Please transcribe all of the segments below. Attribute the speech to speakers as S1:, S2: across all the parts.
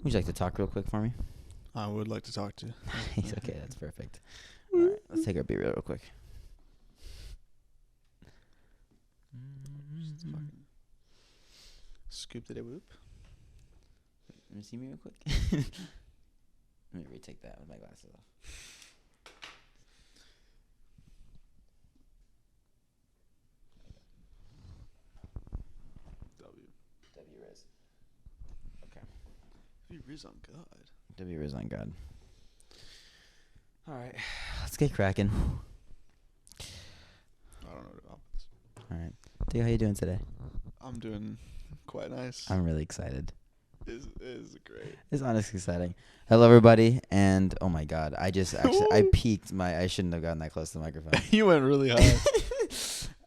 S1: Would you like to talk real quick for me?
S2: I would like to talk to.
S1: He's okay. That's perfect. All right, let's take our beer real quick.
S2: Scoop the whoop.
S1: Let me see me real quick. Let me retake that with my glasses off. W Riz. Okay.
S2: W Riz on God.
S1: W Riz on God. All right, let's get cracking.
S2: I don't know what about this.
S1: All right, Theo, how you doing today?
S2: I'm doing quite nice.
S1: I'm really excited.
S2: It is great.
S1: It's honestly exciting. Hello, everybody, and oh my God, I just actually I peaked my. I shouldn't have gotten that close to the microphone.
S2: You went really high.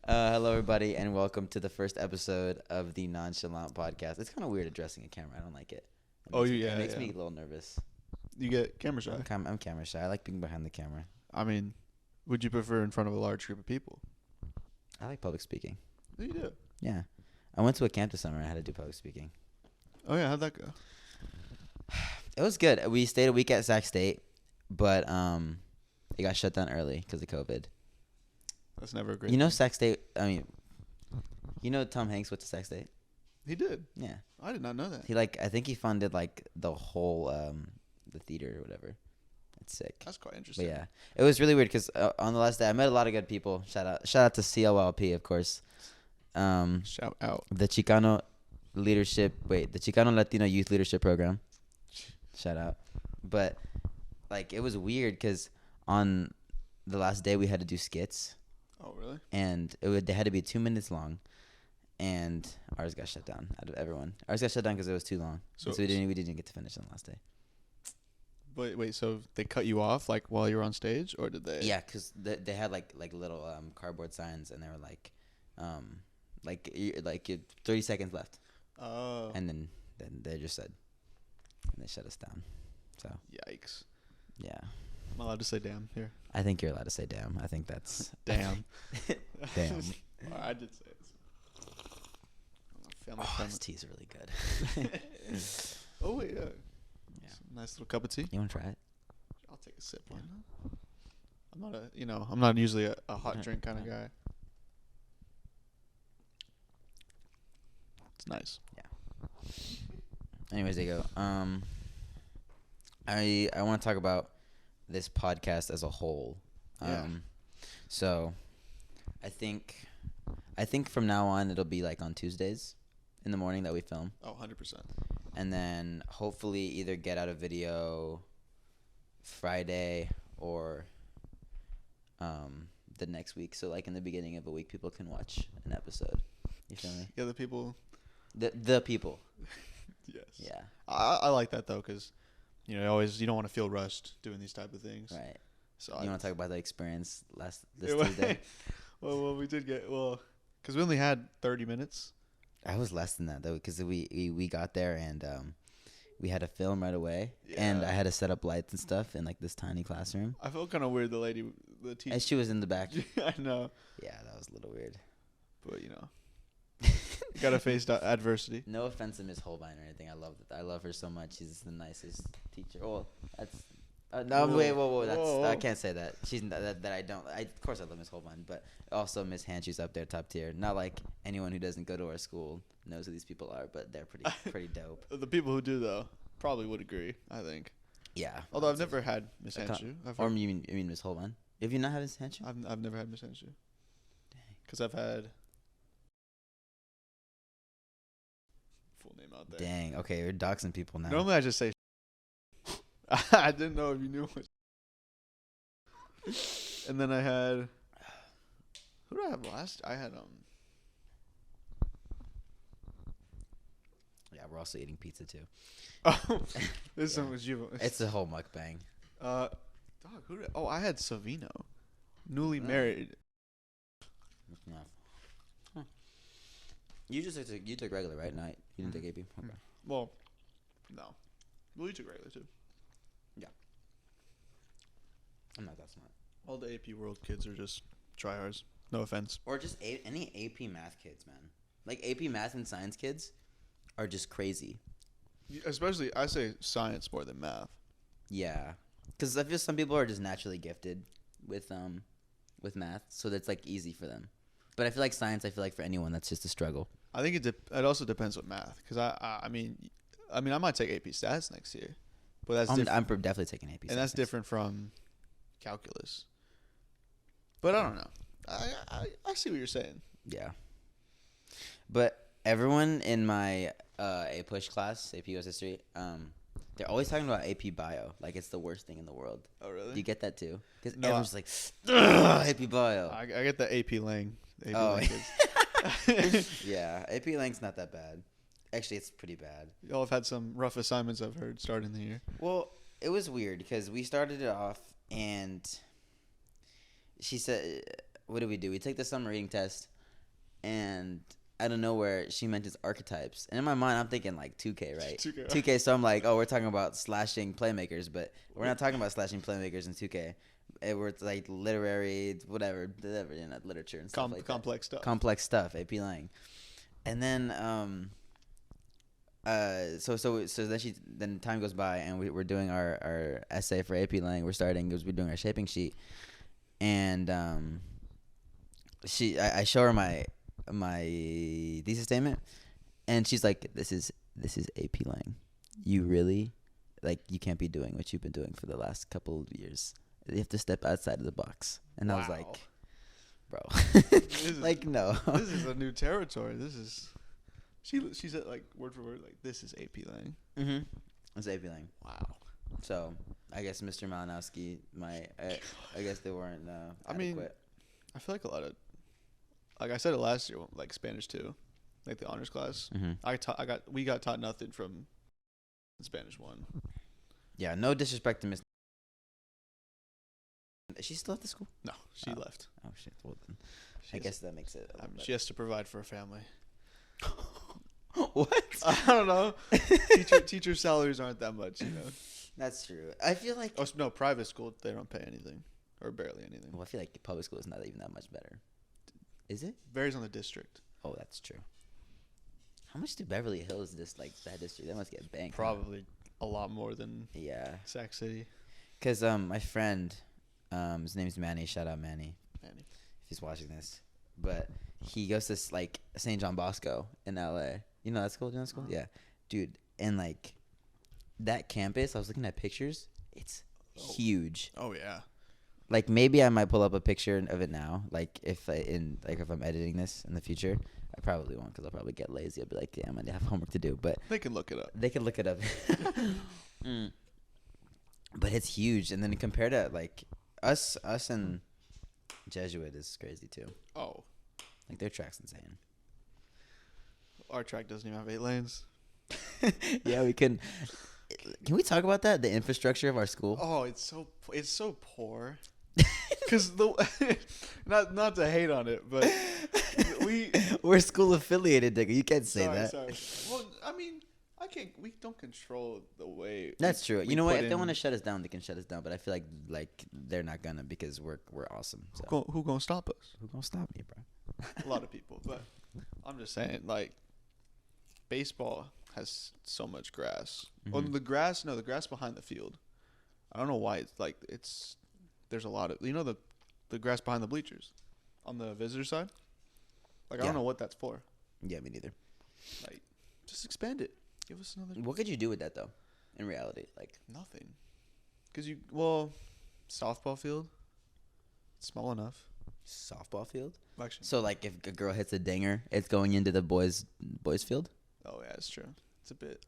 S1: Hello, everybody, and welcome to the first episode of the Nonchalant Podcast. It's kind of weird addressing a camera. I don't like it. It makes me a little nervous.
S2: You get camera shy.
S1: I'm camera shy. I like being behind the camera.
S2: I mean, would you prefer in front of a large group of people?
S1: I like public speaking.
S2: You do?
S1: Yeah. I went to a camp this summer and I had to do public speaking.
S2: Oh, yeah. How'd that go?
S1: It was good. We stayed a week at Sac State, but it got shut down early because of COVID.
S2: That's never a great
S1: You know Sac State, you know Tom Hanks went to Sac State?
S2: He did?
S1: Yeah.
S2: I did not know that.
S1: I think he funded the whole the theater or whatever. It's sick.
S2: That's quite interesting.
S1: But yeah, it was really weird because on the last day I met a lot of good people. Shout out to COLP, of course.
S2: Shout out.
S1: The Chicano Latino Youth Leadership Program. Shout out. But it was weird because on the last day we had to do skits.
S2: Oh, really?
S1: And they had to be 2 minutes long. And ours got shut down out of everyone. Ours got shut down because it was too long. So we didn't get to finish on the last day.
S2: Wait, so they cut you off while you were on stage, or did they?
S1: Yeah, because they had little cardboard signs, and they were you 30 seconds left.
S2: Oh.
S1: And then they just said, and they shut us down. So.
S2: Yikes.
S1: Yeah.
S2: I'm allowed to say damn here.
S1: I think you're allowed to say damn. I think that's.
S2: Damn.
S1: Damn.
S2: Well, I did say it.
S1: This tea's really good.
S2: Oh wait, yeah. Nice little cup of tea.
S1: You want to try it?
S2: I'll take a sip. I'm not usually a hot drink kind of guy. It's nice.
S1: Yeah. Anyways, there you go. I want to talk about this podcast as a whole.
S2: Yeah.
S1: So, I think from now on it'll be on Tuesdays in the morning that we film.
S2: Oh, 100%.
S1: And then hopefully either get out a video Friday or the next week. So in the beginning of a week, people can watch an episode. You feel me?
S2: Yeah, the people.
S1: The people.
S2: Yes.
S1: Yeah.
S2: I like that though, because you don't want to feel rushed doing these type of things.
S1: Right.
S2: So
S1: you want to talk about the experience this Tuesday?
S2: well, we did because we only had 30 minutes.
S1: I was less than that though, because we got there and we had to film right away,
S2: yeah.
S1: and I had to set up lights and stuff in this tiny classroom.
S2: I felt kind of weird. The teacher.
S1: And she was in the back.
S2: I know.
S1: Yeah, that was a little weird.
S2: But you gotta face adversity.
S1: No offense to Miss Holbein or anything. I love her so much. She's the nicest teacher. Well, that's. No, wait, whoa. That's I can't say that. She's that I don't. Of course I love Miss Holbein, but also Miss Hanshy's up there, top tier. Not anyone who doesn't go to our school knows who these people are, but they're pretty dope.
S2: The people who do though probably would agree. I think.
S1: Yeah.
S2: Although I've never had Miss Hanshu.
S1: Or you mean Miss Holbein? Have you not had Miss Hanshu?
S2: I've never had Miss Hanshu.
S1: Dang.
S2: Because I've had. Full name out there.
S1: Dang. Okay, you're doxing people now.
S2: Normally I just say. I didn't know if you knew what. And then I had. Who did I have last? I had
S1: Yeah, we're also eating pizza too.
S2: Oh, this one was you.
S1: It's a whole mukbang.
S2: Dog. I had Savino, newly married.
S1: No. Huh. You took regular, right? No, you didn't take AP. Okay.
S2: Well, no. Well, you took regular too.
S1: Yeah. I'm not that smart.
S2: All the AP World kids are just tryhards. No offense.
S1: Or just any AP math kids, man. AP math and science kids are just crazy.
S2: Especially, I say science more than math.
S1: Yeah, because I feel some people are just naturally gifted with math, so that's like easy for them. But I feel like science. I feel like for anyone, that's just a struggle.
S2: I think it also depends what math. Because I mean, I might take AP Stats next year, but that's
S1: I'm definitely taking AP,
S2: and that's different from calculus. But I don't know. I see what you're saying.
S1: Yeah. But everyone in my A push class, AP US History, they're always talking about AP Bio, like it's the worst thing in the world.
S2: Oh really?
S1: Do you get that too? Because
S2: No,
S1: everyone's like, AP Bio.
S2: I get the AP Lang. The AP
S1: Oh.
S2: Lang kids.
S1: Yeah, AP Lang's not that bad. Actually, it's pretty bad.
S2: Y'all have had some rough assignments, I've heard, starting the year.
S1: Well, it was weird because we started it off and she said, what did we do? We took the summer reading test and out of nowhere she mentions archetypes. And in my mind, I'm thinking like 2K, right?
S2: 2K.
S1: 2K, so I'm like, oh, we're talking about slashing playmakers, but we're not talking about slashing playmakers in 2K. We're like literary, whatever, literature and stuff like
S2: complex
S1: that.
S2: stuff.
S1: Complex stuff, AP Lang. And then so then time goes by and we're doing our essay for AP Lang. We're doing our shaping sheet, and I show her my thesis statement, and she's like, this is AP Lang. You really, like, you can't be doing what you've been doing for the last couple of years. You have to step outside of the box. And I was like, bro, like, no.
S2: This is a new territory. This is. She said, like, word for word, like, this is AP Lang.
S1: Mm-hmm. It's AP Lang.
S2: Wow.
S1: So I guess Mr. Malinowski, I guess they weren't adequate.
S2: I mean, I feel like a lot of, like I said it last year, like Spanish too, like the honors class.
S1: Mm-hmm.
S2: We got taught nothing from Spanish 1.
S1: Yeah, no disrespect to Miss. Is she still at the school?
S2: No, she left.
S1: Oh shit. Well then, I guess that makes it.
S2: She has to provide for a family.
S1: What?
S2: I don't know. Teacher salaries aren't that much, you know.
S1: That's true. I feel like.
S2: Oh no, private school they don't pay anything, or barely anything.
S1: Well, I feel like public school is not even that much better. Is it?
S2: Varies on the district.
S1: Oh, that's true. How much do Beverly Hills that district? That must get banked.
S2: Probably a lot more than
S1: Sac
S2: City.
S1: Cause my friend, his name's Manny. Shout out Manny.
S2: Manny.
S1: If he's watching this, but he goes to like St. John Bosco in LA. You know that school? Do you know that school? Yeah, dude. And like that campus, I was looking at pictures. It's huge.
S2: Oh yeah.
S1: Like maybe I might pull up a picture of it now. Like if I'm editing this in the future, I probably won't because I'll probably get lazy. I'll be like, damn, I have homework to do. But
S2: they can look it up.
S1: They can look it up. But it's huge, and then compared to like us and Jesuit is crazy too.
S2: Oh,
S1: like their track's insane.
S2: Our track doesn't even have 8 lanes.
S1: Yeah, we can. Can we talk about that? The infrastructure of our school.
S2: Oh, it's so poor. Because not to hate on it, but
S1: we're school affiliated, nigga. You can't say that.
S2: Sorry. Well, I mean, we don't control the way.
S1: That's true. You know what? If they want to shut us down, they can shut us down. But I feel like they're not gonna because we're awesome. So.
S2: Who gonna stop us?
S1: Who gonna stop me, bro?
S2: A lot of people, but I'm just saying, like, baseball has so much grass.
S1: Mm-hmm.
S2: Oh, the grass behind the field. I don't know why there's a lot of, the grass behind the bleachers on the visitor side. Like, I don't know what that's for.
S1: Yeah, me neither.
S2: Like, just expand it. Give us another.
S1: What could you do with that though? In reality, like
S2: nothing. Softball field. It's small enough.
S1: Softball field.
S2: Actually.
S1: So like, if a girl hits a dinger, it's going into the boys field.
S2: Oh yeah, it's true. It's a bit.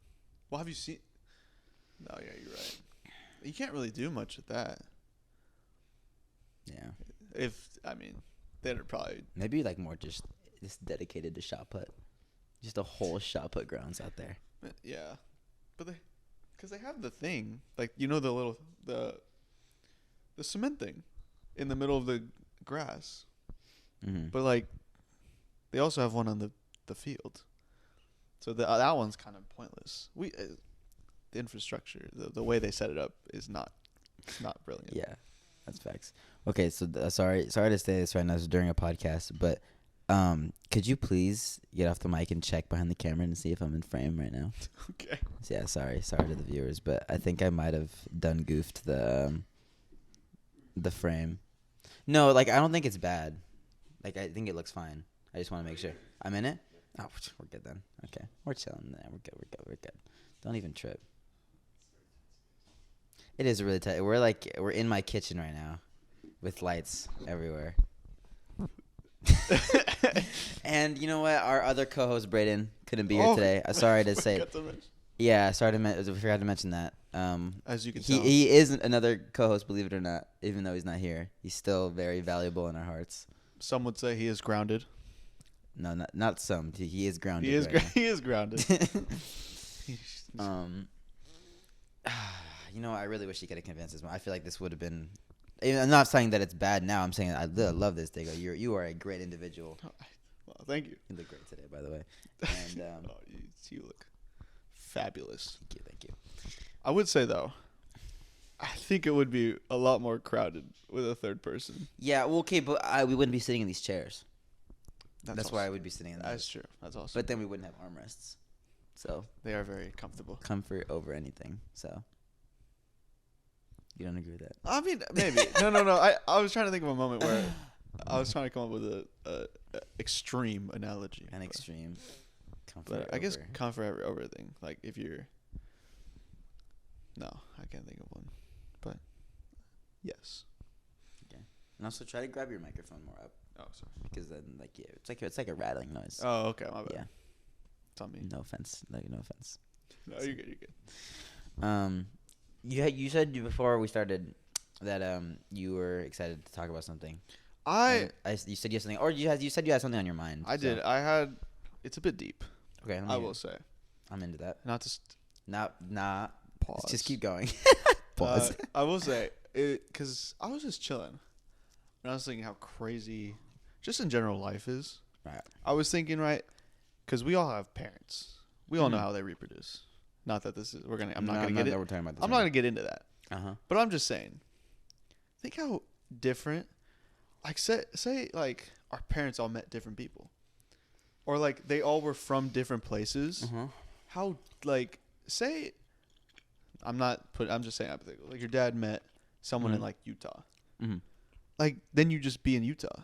S2: Well, have you seen? No, yeah, you're right. You can't really do much with that.
S1: Yeah.
S2: Then it probably
S1: maybe like more just dedicated to shot put, just a whole shot put grounds out there.
S2: Yeah, but because they have the thing, like the cement thing, in the middle of the grass.
S1: Mm-hmm.
S2: But like, they also have one on the field, so that one's kind of pointless. The infrastructure, the way they set it up is not brilliant.
S1: Yeah, that's facts. Okay, so sorry to say this right now. It's during a podcast, but Could you please get off the mic and check behind the camera and see if I'm in frame right now?
S2: Okay.
S1: Yeah, sorry to the viewers, but I think I might have done goofed the frame. No, like I don't think it's bad. Like I think it looks fine. I just want to make sure. I'm in it? Oh, we're good then. Okay. We're chilling there. We're good. Don't even trip. It is really tight. We're in my kitchen right now with lights everywhere. And you know what? Our other co-host Brayden couldn't be here today. Sorry to say. Yeah, sorry we forgot to mention that.
S2: As you can tell,
S1: he is another co-host, believe it or not. Even though he's not here, he's still very valuable in our hearts.
S2: Some would say he is grounded.
S1: No, not some. He is grounded.
S2: He is grounded.
S1: You know, I really wish he could have convinced us. I feel like this would have been. I'm not saying that it's bad now. I'm saying I love this, Diego. You are a great individual.
S2: Well, thank you.
S1: You look great today, by the way. And
S2: you look fabulous.
S1: Thank you.
S2: I would say though, I think it would be a lot more crowded with a third person.
S1: Yeah, well, okay, but we wouldn't be sitting in these chairs. That's
S2: awesome.
S1: why I would be sitting in those.
S2: That's true. That's awesome.
S1: But then we wouldn't have armrests. So
S2: they are very comfortable.
S1: Comfort over anything. So you don't agree with that?
S2: I mean, maybe. No. I was trying to think of a moment where I was trying to come up with a extreme analogy.
S1: Extreme comfort.
S2: But I guess comfort over everything. Like if you're. No, I can't think of one. But yes.
S1: Okay. And also try to grab your microphone more up.
S2: Oh, sorry.
S1: Because then, it's like a rattling noise.
S2: Oh, okay, my bad.
S1: Yeah.
S2: It's on me.
S1: No offense. No offense.
S2: No, you're good. You're good.
S1: You said before we started that you were excited to talk about something.
S2: You
S1: said you had something, or you said you had something on your mind.
S2: I did. I had. It's a bit deep.
S1: Okay.
S2: I will say.
S1: I'm into that.
S2: Not just.
S1: Nah.
S2: Pause.
S1: Just keep going. Pause.
S2: I will say because I was just chilling, and I was thinking how crazy, just in general, life is.
S1: Right.
S2: I was thinking, right, because we all have parents. We all know how they reproduce. Not that this is. I'm not going to get it.
S1: We're talking about this.
S2: I'm not going to get into that.
S1: But
S2: I'm just saying. Think how different. Like say like our parents all met different people, or like they all were from different places. How like say. I'm just saying hypothetical. Like your dad met someone in like Utah. Like then you just be in Utah.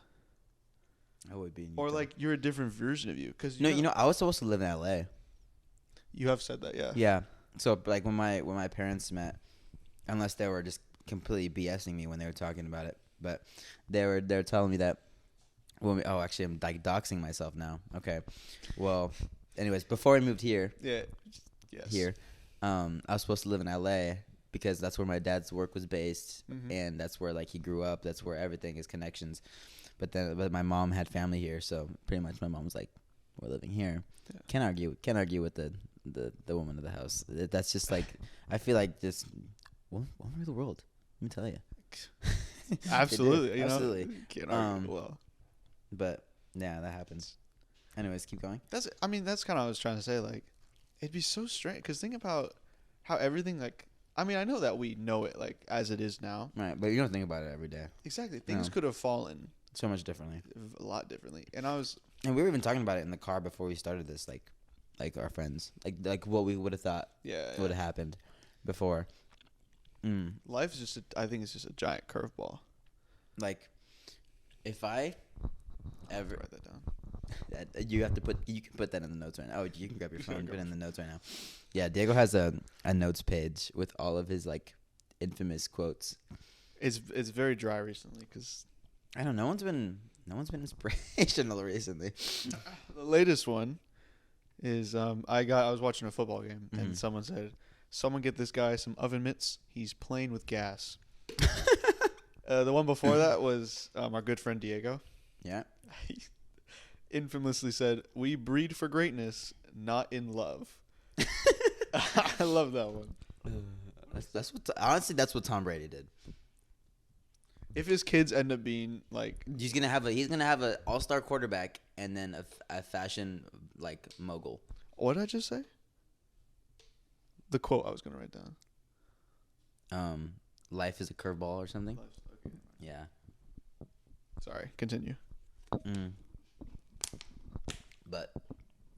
S1: I would be in Utah.
S2: Or like you're a different version of you. Cause
S1: you know I was supposed to live in LA.
S2: You have said that, yeah.
S1: Yeah. So like when my parents met, unless they were just completely BSing me when they were talking about it, but they're telling me that. Actually I'm like doxing myself now. Okay. Well, anyways, before I moved here.
S2: Yeah. Yes.
S1: Here. I was supposed to live in LA because that's where my dad's work was based, and that's where like he grew up. That's where everything is connections. But my mom had family here, so pretty much my mom was like, "We're living here." Yeah. Can't argue with the woman of the house. That's just like I feel like just welcome to the world. Let me tell you.
S2: Absolutely,
S1: absolutely.
S2: Can't argue well.
S1: But yeah, that happens. Anyways, keep going.
S2: That's kind of what I was trying to say. Like. It'd be so strange because think about how everything like. I mean, I know that we know it like as it is now.
S1: Right, but you don't think about it every day.
S2: Exactly, things could have fallen
S1: so much differently.
S2: A lot differently, and
S1: we were even talking about it in the car before we started this. Like our friends, like what we would have thought would have happened before.
S2: Life is I think it's just a giant curveball.
S1: Like, if I ever
S2: write that down.
S1: You can put that in the notes right now. Oh, you can grab your phone and put it in the notes right now. Yeah, Diego has a notes page with all of his like infamous quotes.
S2: It's very dry recently because
S1: I don't know. No one's been inspirational recently.
S2: The latest one is I was watching a football game and someone said, "Someone get this guy some oven mitts. He's playing with gas." The one before that was our good friend Diego.
S1: Yeah.
S2: Infamously said, "We breed for greatness, not in love." I love that one.
S1: That's what Tom Brady did.
S2: If his kids end up being like,
S1: he's gonna have a all-star quarterback and then a fashion like mogul.
S2: What did I just say? The quote I was gonna write
S1: down. Life is a curveball or something.
S2: Okay.
S1: Yeah.
S2: Sorry. Continue.
S1: But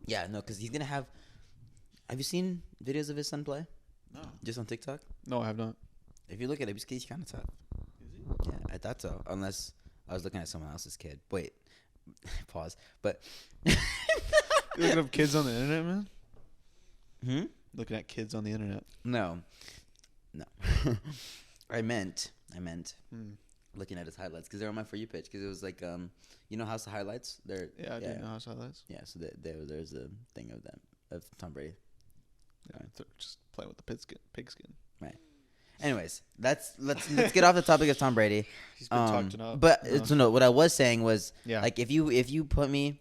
S1: yeah, no, because he's gonna have. Have you seen videos of his son play?
S2: No.
S1: Just on TikTok?
S2: No, I have not.
S1: If you look at it, he's kind of tough.
S2: Is he?
S1: Yeah, I thought so. Unless I was looking at someone else's kid. Wait, pause. But
S2: You looking up kids on the internet, man?
S1: hmm?
S2: Looking at kids on the internet.
S1: No. I meant looking at his highlights because they're on my For You page. Because it was like you know House of Highlights.
S2: Yeah, I do know House of Highlights.
S1: Yeah, so there's a thing of them of Tom Brady.
S2: Yeah, just playing with the pigskin.
S1: Right. Anyways, let's get off the topic of Tom Brady.
S2: He's been talked up.
S1: But so no, what I was saying was,
S2: yeah,
S1: like if you put me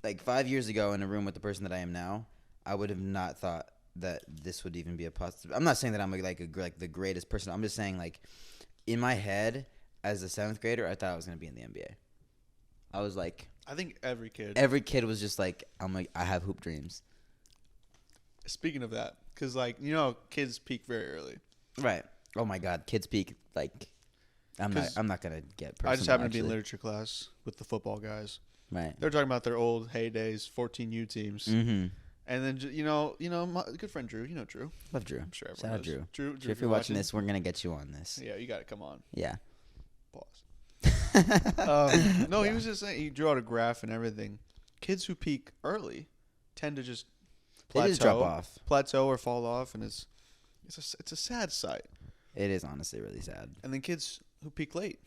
S1: like 5 years ago in a room with the person that I am now, I would have not thought that this would even be a positive. I'm not saying that I'm like the greatest person. I'm just saying like in my head as a 7th grader, I thought I was gonna be in the NBA. I was like,
S2: I think every kid
S1: was just like, I'm like, I have hoop dreams.
S2: Speaking of that, because like kids peak very early.
S1: Right. Oh my God, kids peak like. I'm not gonna get personal.
S2: I just happened to be in literature class with the football guys.
S1: Right.
S2: They're talking about their old heydays, 14U teams.
S1: Mm-hmm.
S2: And then my good friend Drew, Drew.
S1: Love Drew.
S2: I'm sure
S1: Shout
S2: everyone
S1: out
S2: knows.
S1: Drew.
S2: Drew,
S1: If you're watching this, we're gonna get you on this.
S2: Yeah, you got to come on.
S1: Yeah.
S2: Pause. No, he was just saying he drew out a graph and everything. Kids who peak early tend to just
S1: drop off,
S2: plateau or fall off, and it's a sad sight.
S1: It is honestly really sad.
S2: And then kids who peak late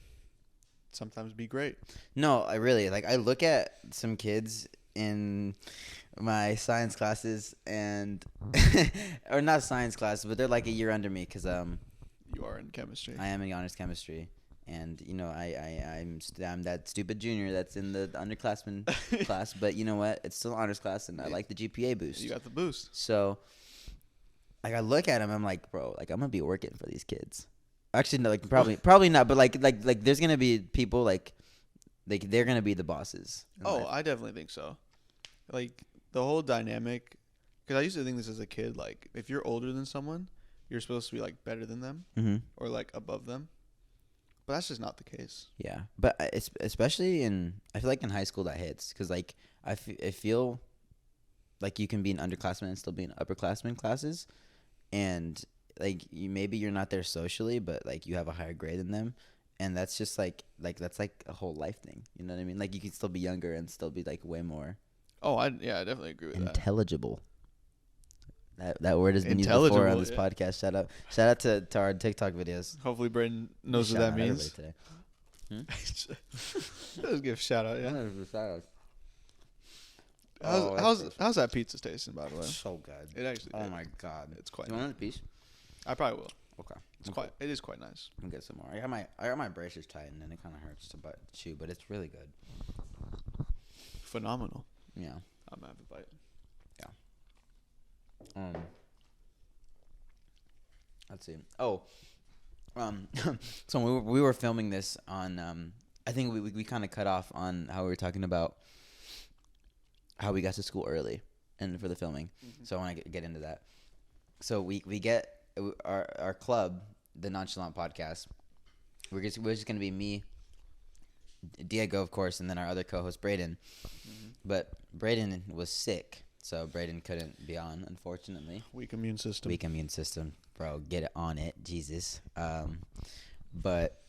S2: sometimes be great.
S1: No, I really I look at some kids in my science classes and or not science classes, but they're like a year under me because
S2: you are in chemistry.
S1: I am in honors chemistry, and I'm that stupid junior that's in the underclassmen class, but you know what? It's still honors class, and I like the GPA boost.
S2: You got the boost.
S1: So, like, I look at him, I'm like, bro, like, I'm gonna be working for these kids. Actually, no, like, probably not, but like, there's gonna be people like they're gonna be the bosses.
S2: Oh, I definitely think so. Like the whole dynamic, because I used to think this as a kid. Like, if you're older than someone, you're supposed to be like better than them or like above them. But that's just not the case.
S1: Yeah, but it's especially I feel like in high school that hits because like I feel like you can be an underclassman and still be in upperclassman classes, and like maybe you're not there socially, but like you have a higher grade than them, and that's just like that's like a whole life thing. You know what I mean? Like you can still be younger and still be like way more.
S2: Oh, I definitely agree with that.
S1: Intelligible. That word has been used before on this podcast. Shout out to our TikTok videos.
S2: How's Brayden knows what that means.
S1: Today.
S2: Let's give a shout out, yeah. How's that pizza tasting, by the way?
S1: So good.
S2: It actually.
S1: Oh my God,
S2: it's quite.
S1: You want another piece?
S2: I probably will.
S1: Okay.
S2: It is quite nice.
S1: I'll get some more. I got my braces tightened and it kind of hurts to chew, but it's really good.
S2: Phenomenal.
S1: Yeah.
S2: I'm gonna have a bite.
S1: Let's see. So we were filming this on. I think we kind of cut off on how we were talking about how we got to school early and for the filming. Mm-hmm. So I want to get into that. So we get our club, the Nonchalant Podcast. We're just gonna be me, Diego, of course, and then our other co-host Brayden. Mm-hmm. But Brayden was sick. So Brayden couldn't be on, unfortunately.
S2: Weak immune system. Bro,
S1: get it on it, Jesus. But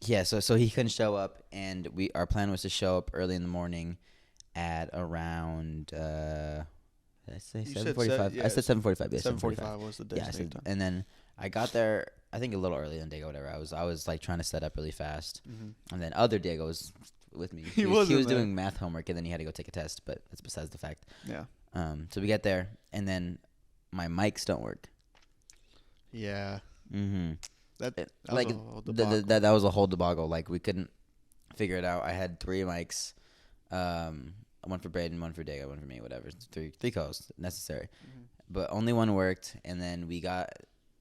S1: yeah, so he couldn't show up, and our plan was to show up early in the morning at around. Did I say 7:45? I said 7:45. Yeah,
S2: 7:45 was the designated time.
S1: And then I got there, I think a little earlier than Diego. Whatever. I was like trying to set up really fast, and then other Diego was with me. He was doing math homework, and then he had to go take a test. But that's besides the fact.
S2: Yeah.
S1: So we get there, and then my mics don't work.
S2: Yeah.
S1: Mm-hmm.
S2: That
S1: was a whole debacle. Like we couldn't figure it out. I had 3 mics, one for Brayden, one for Diego, one for me. Whatever. 3 co-hosts necessary, but only one worked. And then we got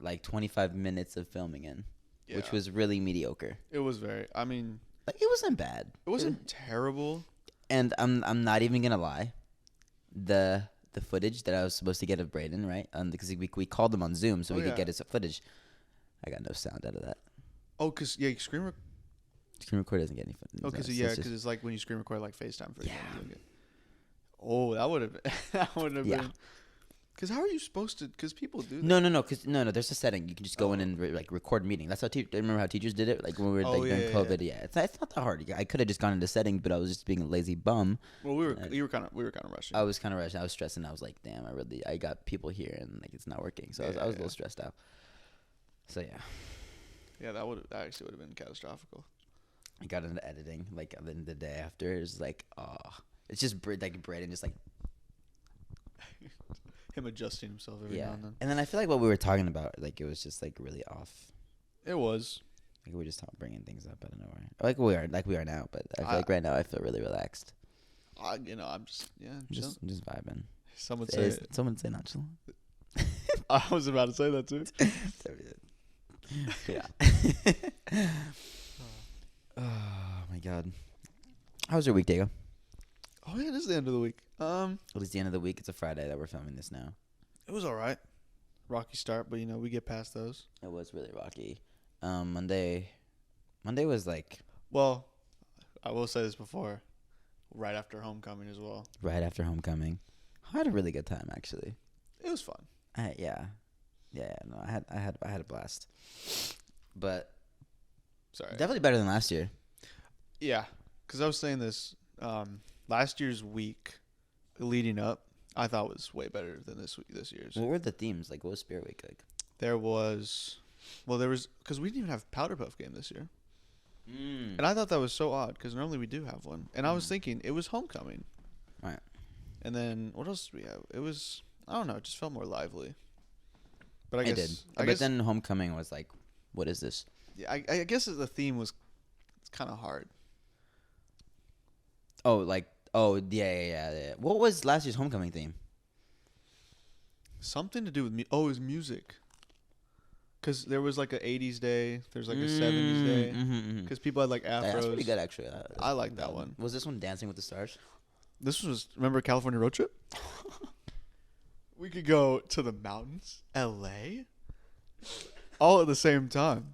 S1: like 25 minutes of filming in, which was really mediocre.
S2: It was very. I mean.
S1: Like it wasn't bad.
S2: It wasn't terrible.
S1: And I'm not even gonna lie. The footage that I was supposed to get of Brayden, right? Because we called him on Zoom so we could get his footage. I got no sound out of that.
S2: Oh, because screen.
S1: Screen record doesn't get any fun.
S2: Oh, because it's like when you screen record like FaceTime for example. Oh, that would have been. Because how are you supposed to? Because people do that.
S1: No. There's a setting you can just go in and like record meeting. That's how. Remember how teachers did it? Like when we were during COVID. Yeah, it's not that hard. I could have just gone into setting, but I was just being a lazy bum.
S2: Well, we were kind of rushing.
S1: I was kind of rushing. I was stressing. I was like, damn, I got people here and like it's not working. So I was a little stressed out. So yeah.
S2: Yeah, that actually would have been catastrophic.
S1: I got into editing like the day after. It was like, it's just like Brayden just like.
S2: Him adjusting himself every now and then.
S1: And then I feel like what we were talking about, like it was just like really off.
S2: It was.
S1: Like we were just bringing things up out of nowhere, like we are now. But I feel like right now I feel really relaxed.
S2: I'm just
S1: just vibing.
S2: Someone say
S1: nonchalant.
S2: I was about to say that too.
S1: Yeah. Oh my god. How's your week, Diego?
S2: Oh yeah, this is the end of the week.
S1: Well, it's the end of the week. It's a Friday that we're filming this now.
S2: It was all right. Rocky start, but we get past those.
S1: It was really rocky. Monday was like.
S2: Well, I will say this before, right after homecoming as well.
S1: Right after homecoming, I had a really good time actually.
S2: It was fun.
S1: No, I had a blast. But.
S2: Sorry.
S1: Definitely better than last year.
S2: Yeah, because I was saying this. Last year's week leading up, I thought was way better than this year's.
S1: What were the themes? Like, what was Spirit Week like?
S2: There was, because we didn't even have Powder Puff game this year. And I thought that was so odd, because normally we do have one. And I was thinking, it was homecoming.
S1: Right.
S2: And then, what else did we have? It was, I don't know, it just felt more lively. But I guess.
S1: But then homecoming was like, what is this?
S2: Yeah, I guess the theme was, it's kind of hard.
S1: Yeah. What was last year's homecoming theme?
S2: Something to do with it was music. Because there was like a 80s day. There's like a 70s day. Because people had like afros.
S1: That's pretty good, actually.
S2: I like that one.
S1: Was this one Dancing with the Stars?
S2: This was, remember California road trip? We could go to the mountains, LA, all at the same time.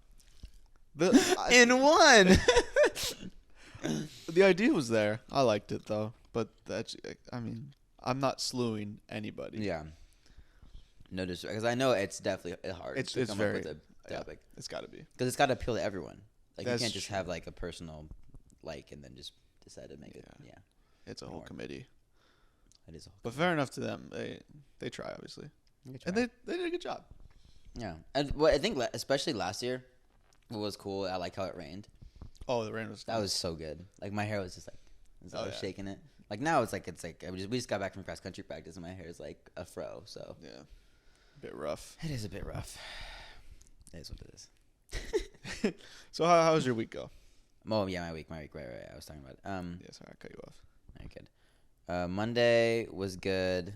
S1: In one!
S2: The idea was there. I liked it though, but I'm not slewing anybody.
S1: Yeah. No disrespect, because I know it's definitely hard to come up with a topic.
S2: Yeah, it's got to be.
S1: Because it's got to appeal to everyone. Like you can't just have like a personal and then just decide to make it. Yeah.
S2: It's a whole committee.
S1: It is.
S2: But fair enough to them. They try obviously, and they did a good job.
S1: Yeah, and what I think especially last year, what was cool. I like how it rained.
S2: Oh, the rain was.
S1: That was so good. Like my hair was just like, I was shaking it. Like now it's like we just got back from cross country practice and my hair is like a fro. So
S2: yeah, a bit rough.
S1: It is a bit rough. It is what it is.
S2: So how was your week go?
S1: Oh yeah, my week. Right. I was talking about it.
S2: Yeah, sorry, I cut you off.
S1: Very good. Monday was good.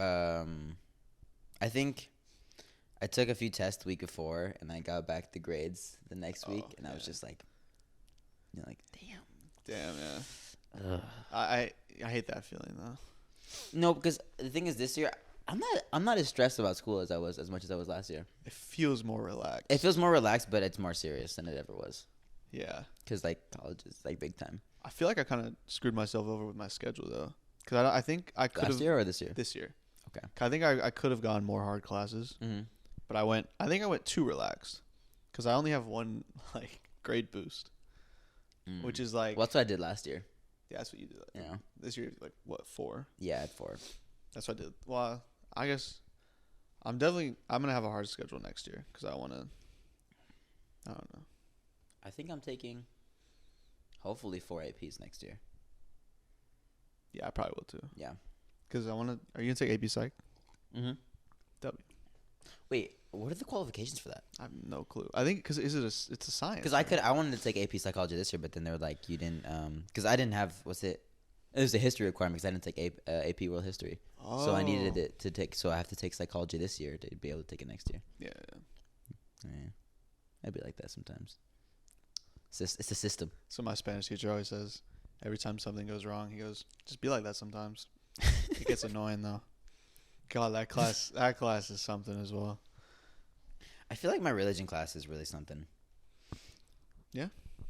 S1: I think I took a few tests the week before, and I got back the grades the next week, and I was just like, damn.
S2: Damn, yeah. Ugh. I hate that feeling though.
S1: No, because the thing is, this year I'm not as stressed about school as much as I was last year.
S2: It feels more relaxed.
S1: It feels more relaxed, but it's more serious than it ever was.
S2: Yeah.
S1: Because like college is like big time.
S2: I feel like I kind of screwed myself over with my schedule though, because I think I could have.
S1: Last year or this year?
S2: This year.
S1: Okay.
S2: I think I could have gone more hard classes, but I think I went too relaxed, because I only have one like grade boost, which is like.
S1: Well, that's what I did last year.
S2: Yeah, that's what you did.
S1: Yeah.
S2: This year, like what, 4?
S1: Yeah, I had 4.
S2: That's what I did. Well, I guess I'm gonna have a hard schedule next year because I don't know.
S1: I think I'm taking, hopefully 4 APs next year.
S2: Yeah, I probably will too.
S1: Yeah.
S2: Because are you gonna take AP Psych?
S1: Mm-hmm.
S2: W.
S1: Wait, what are the qualifications for that?
S2: I have no clue. I think because it's a science.
S1: Because I wanted to take AP Psychology this year, but then they were like, you didn't, because I didn't have, it was a history requirement because I didn't take AP World History. Oh. So I needed it to take, so I have to take Psychology this year to be able to take it next year.
S2: Yeah.
S1: I'd be like that sometimes. It's a system.
S2: So my Spanish teacher always says, every time something goes wrong, he goes, just be like that sometimes. It gets annoying though. God, that class is something as well.
S1: I feel like my religion class is really something.
S2: Yeah.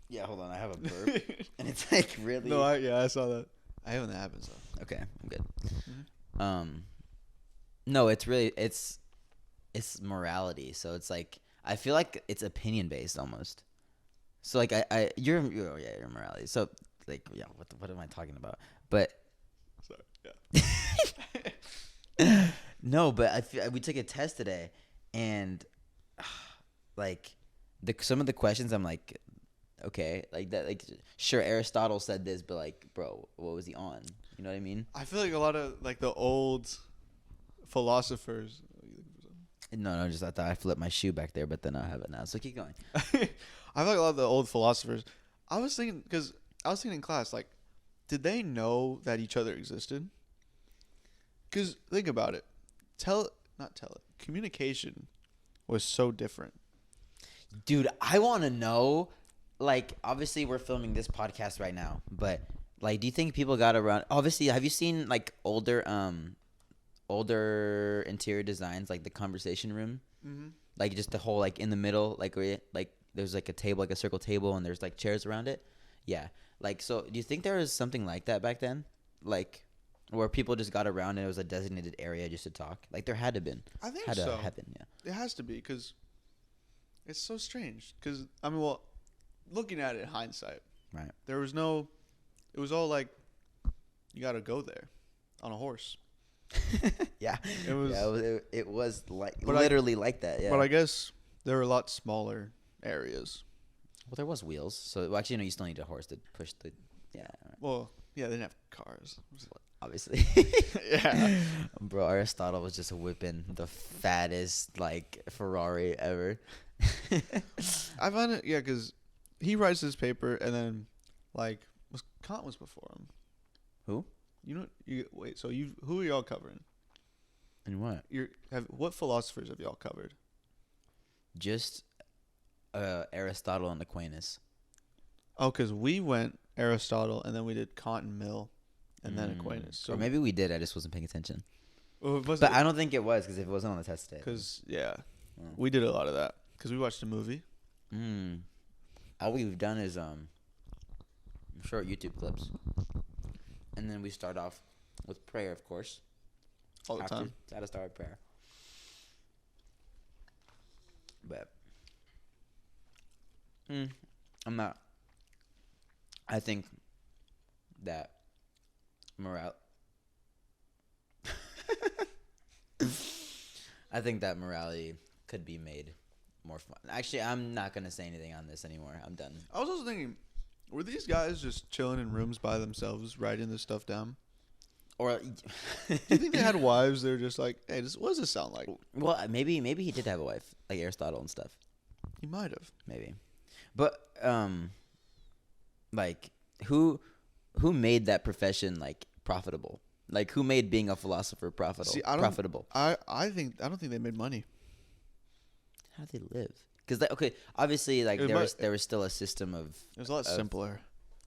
S1: Yeah, hold on. I have a burp, and it's like really.
S2: No, I saw that. I haven't that happen so.
S1: Okay, I'm good.
S2: Mm-hmm.
S1: No, it's morality. So it's like I feel like it's opinion based almost. So like you're morality. So like yeah, what am I talking about? But
S2: Sorry. Yeah.
S1: no, but I feel we took a test today, and like some of the questions I'm like, okay, like that, like sure Aristotle said this, but like, bro, what was he on? You know what I mean?
S2: I feel like a lot of like the old philosophers.
S1: No, just I thought I flipped my shoe back there, but then I have it now. So keep going.
S2: I feel like a lot of the old philosophers. I was thinking in class, like, did they know that each other existed? Because think about it, communication was so different.
S1: Dude, I want to know. Like, obviously, we're filming this podcast right now, but like, do you think people got around? Obviously, have you seen like older interior designs, like the conversation room, like just the whole like in the middle, like where like there's like a table, like a circle table, and there's like chairs around it. Yeah, like so. Do you think there was something like that back then, like where people just got around and it was a designated area just to talk? Like there had to been.
S2: I think
S1: had
S2: so.
S1: to happen. Yeah,
S2: it has to be because it's so strange. Because I mean, well, looking at it in hindsight,
S1: right?
S2: There was no. It was all like, you got to go there, on a horse.
S1: Yeah, it was. Yeah, it was like
S2: but
S1: literally like that. Yeah,
S2: but I guess there were a lot smaller areas.
S1: Well, there was wheels, so well, actually, no, you still need a horse to push the. Yeah.
S2: Well, yeah, they didn't have cars.
S1: Obviously.
S2: Yeah.
S1: Bro, Aristotle was just whipping the fattest like Ferrari ever.
S2: I find it, yeah, because he writes his paper and then like Kant was before him.
S1: Who?
S2: Who are y'all covering?
S1: And what?
S2: What philosophers have y'all covered?
S1: Just Aristotle and Aquinas.
S2: Oh, because we went Aristotle and then we did Kant and Mill, and then Aquinas. So
S1: or maybe we did. I just wasn't paying attention.
S2: Well,
S1: but I don't think it was because if it wasn't on the test today.
S2: Because we did a lot of that because we watched a movie.
S1: All we've done is short YouTube clips, and then we start off with prayer, of course.
S2: All the time.
S1: Gotta start with prayer. But I'm not. I think that I think that morality could be made more fun. Actually, I'm not gonna say anything on this anymore. I'm done.
S2: I was also thinking, were these guys just chilling in rooms by themselves, writing this stuff down?
S1: Or
S2: do you think they had wives? They were just like, "Hey, what does this sound like?"
S1: Well, maybe he did have a wife, like Aristotle and stuff.
S2: He might have.
S1: Maybe, but like who made that profession like profitable? Like who made being a philosopher profitable?
S2: I don't think they made money.
S1: How do they live? Because okay, obviously like there was still a system of.
S2: It was a lot simpler.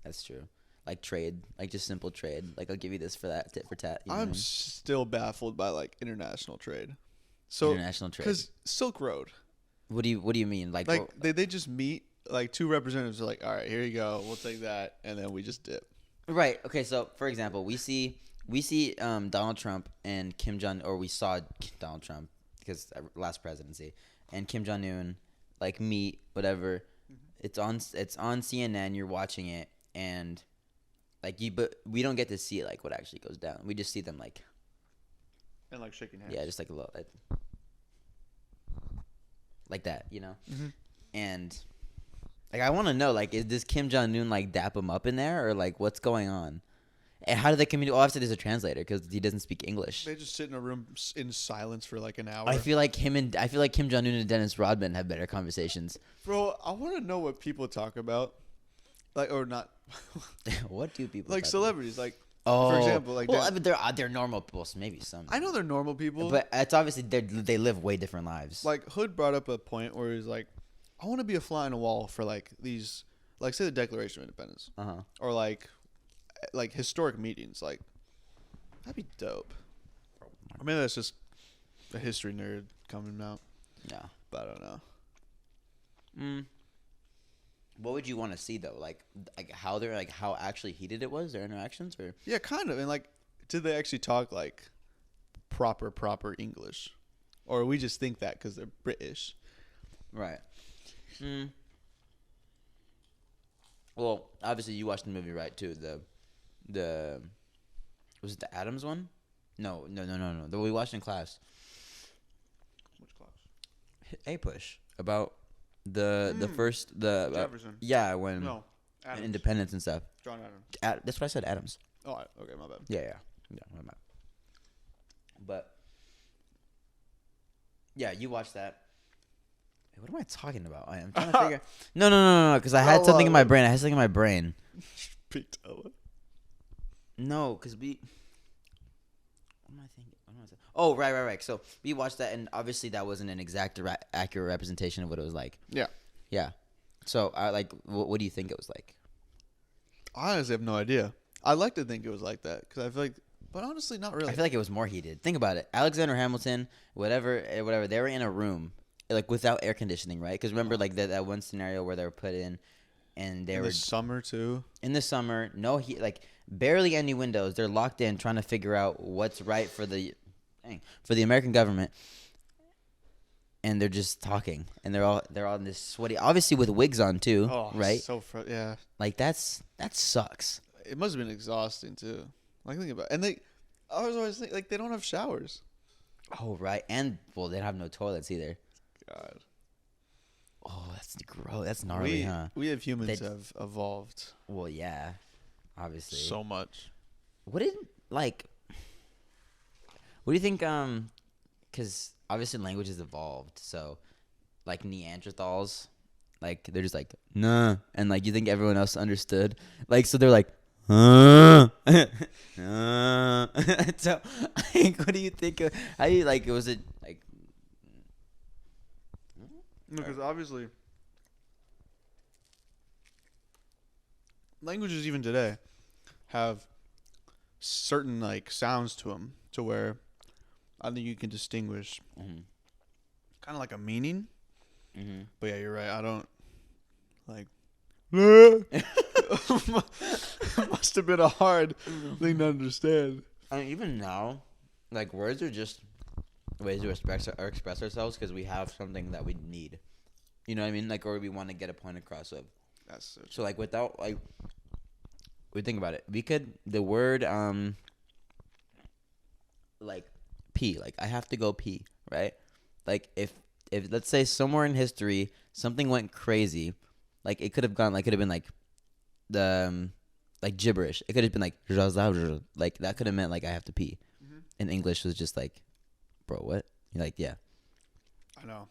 S1: That's true. Like trade, like just simple trade. Like I'll give you this for that, tit for tat.
S2: I'm still baffled by like international trade. So
S1: international trade.
S2: Because Silk Road.
S1: What do you mean? Like
S2: they just meet, like two representatives are like, all right, here you go, we'll take that, and then we just dip.
S1: Right. Okay. So for example, we see Donald Trump and Kim Jong, or we saw Donald Trump because last presidency, and Kim Jong Un like meet whatever. Mm-hmm. It's on CNN. You're watching it and. But we don't get to see like what actually goes down. We just see them like,
S2: and like shaking hands.
S1: Yeah, just like a little, like that, you know. Mm-hmm. And like I want to know, like, does Kim Jong Un like dap him up in there, or like what's going on? And how do they communicate? Well, obviously there's a translator because he doesn't speak English.
S2: They just sit in a room in silence for like an hour.
S1: I feel like Kim Jong Un and Dennis Rodman have better conversations.
S2: Bro, I want to know what people talk about. Like, or not.
S1: What do people
S2: like celebrities about? Like,
S1: for
S2: example, like,
S1: well, they're normal people, so maybe some.
S2: I know they're normal people,
S1: but it's obviously they live way different lives.
S2: Like Hood brought up a point where he's like, I want to be a fly on a wall for like these, like say the Declaration of Independence, or like historic meetings. Like, that'd be dope. Or maybe that's just a history nerd coming out.
S1: Yeah,
S2: but I don't know.
S1: would you want to see though? Like how they're like how actually heated it was, their interactions, or
S2: Yeah, kind of. And like, did they actually talk like proper English, or we just think that because they're British?
S1: right? Mm. Well, obviously you watched the movie, right? Too the was it the Adams one? No. The we watched in class.
S2: Which class?
S1: A push about the first the
S2: Jefferson.
S1: yeah, when
S2: No, Adams.
S1: independence and stuff.
S2: John Adams.
S1: That's what I said, Adams.
S2: Oh, okay, my bad.
S1: Yeah, my bad. But yeah, you watched that. Wait, what am I talking about? I'm trying to figure. No, because I had something in my brain.
S2: Patella.
S1: No, because we. What am I thinking? What am I saying? Oh, right. So we watched that, and obviously that wasn't an exact, accurate representation of what it was like.
S2: Yeah.
S1: Yeah. So I like. What do you think it was like?
S2: I honestly have no idea. I'd like to think it was like that because I feel like, but honestly, not really.
S1: I feel like it was more heated. Think about it. Alexander Hamilton, whatever. They were in a room, like without air conditioning, right? Because remember, like that one scenario where they were put in, and they were
S2: in the summer too.
S1: In the summer, no heat, like barely any windows. They're locked in, trying to figure out what's right for the American government, and they're just talking, and they're all in this sweaty, obviously with wigs on too, right?
S2: So yeah.
S1: Like that sucks.
S2: It must have been exhausting too. Like think about it. And I was always thinking, like they don't have showers.
S1: Oh right, and well they don't have no toilets either.
S2: God.
S1: Oh, that's gross. That's gnarly, huh?
S2: We have humans have evolved.
S1: Well, yeah, obviously.
S2: So much.
S1: What do you think? Because obviously languages evolved. So, like Neanderthals, like they're just like nah, and like you think everyone else understood. Like so they're like. So, like, what do you think? How do you like? Was it like?
S2: Because obviously, languages even today have certain like sounds to them, to where I think you can distinguish kind of like a meaning. Mm-hmm. But yeah, you're right. I don't like. Must have been a hard thing to understand.
S1: I mean, even now, like words are just ways to express ourselves because we have something that we need. You know what I mean? Like, or we want to get a point across of.
S2: That's
S1: so like without like, we think about it. We could the word like pee. Like I have to go pee, right? Like if let's say somewhere in history something went crazy, like it could have been like the like gibberish. It could have been like that could have meant like I have to pee. Mm-hmm. And English was just like, bro, what? You're like, yeah.
S2: I know.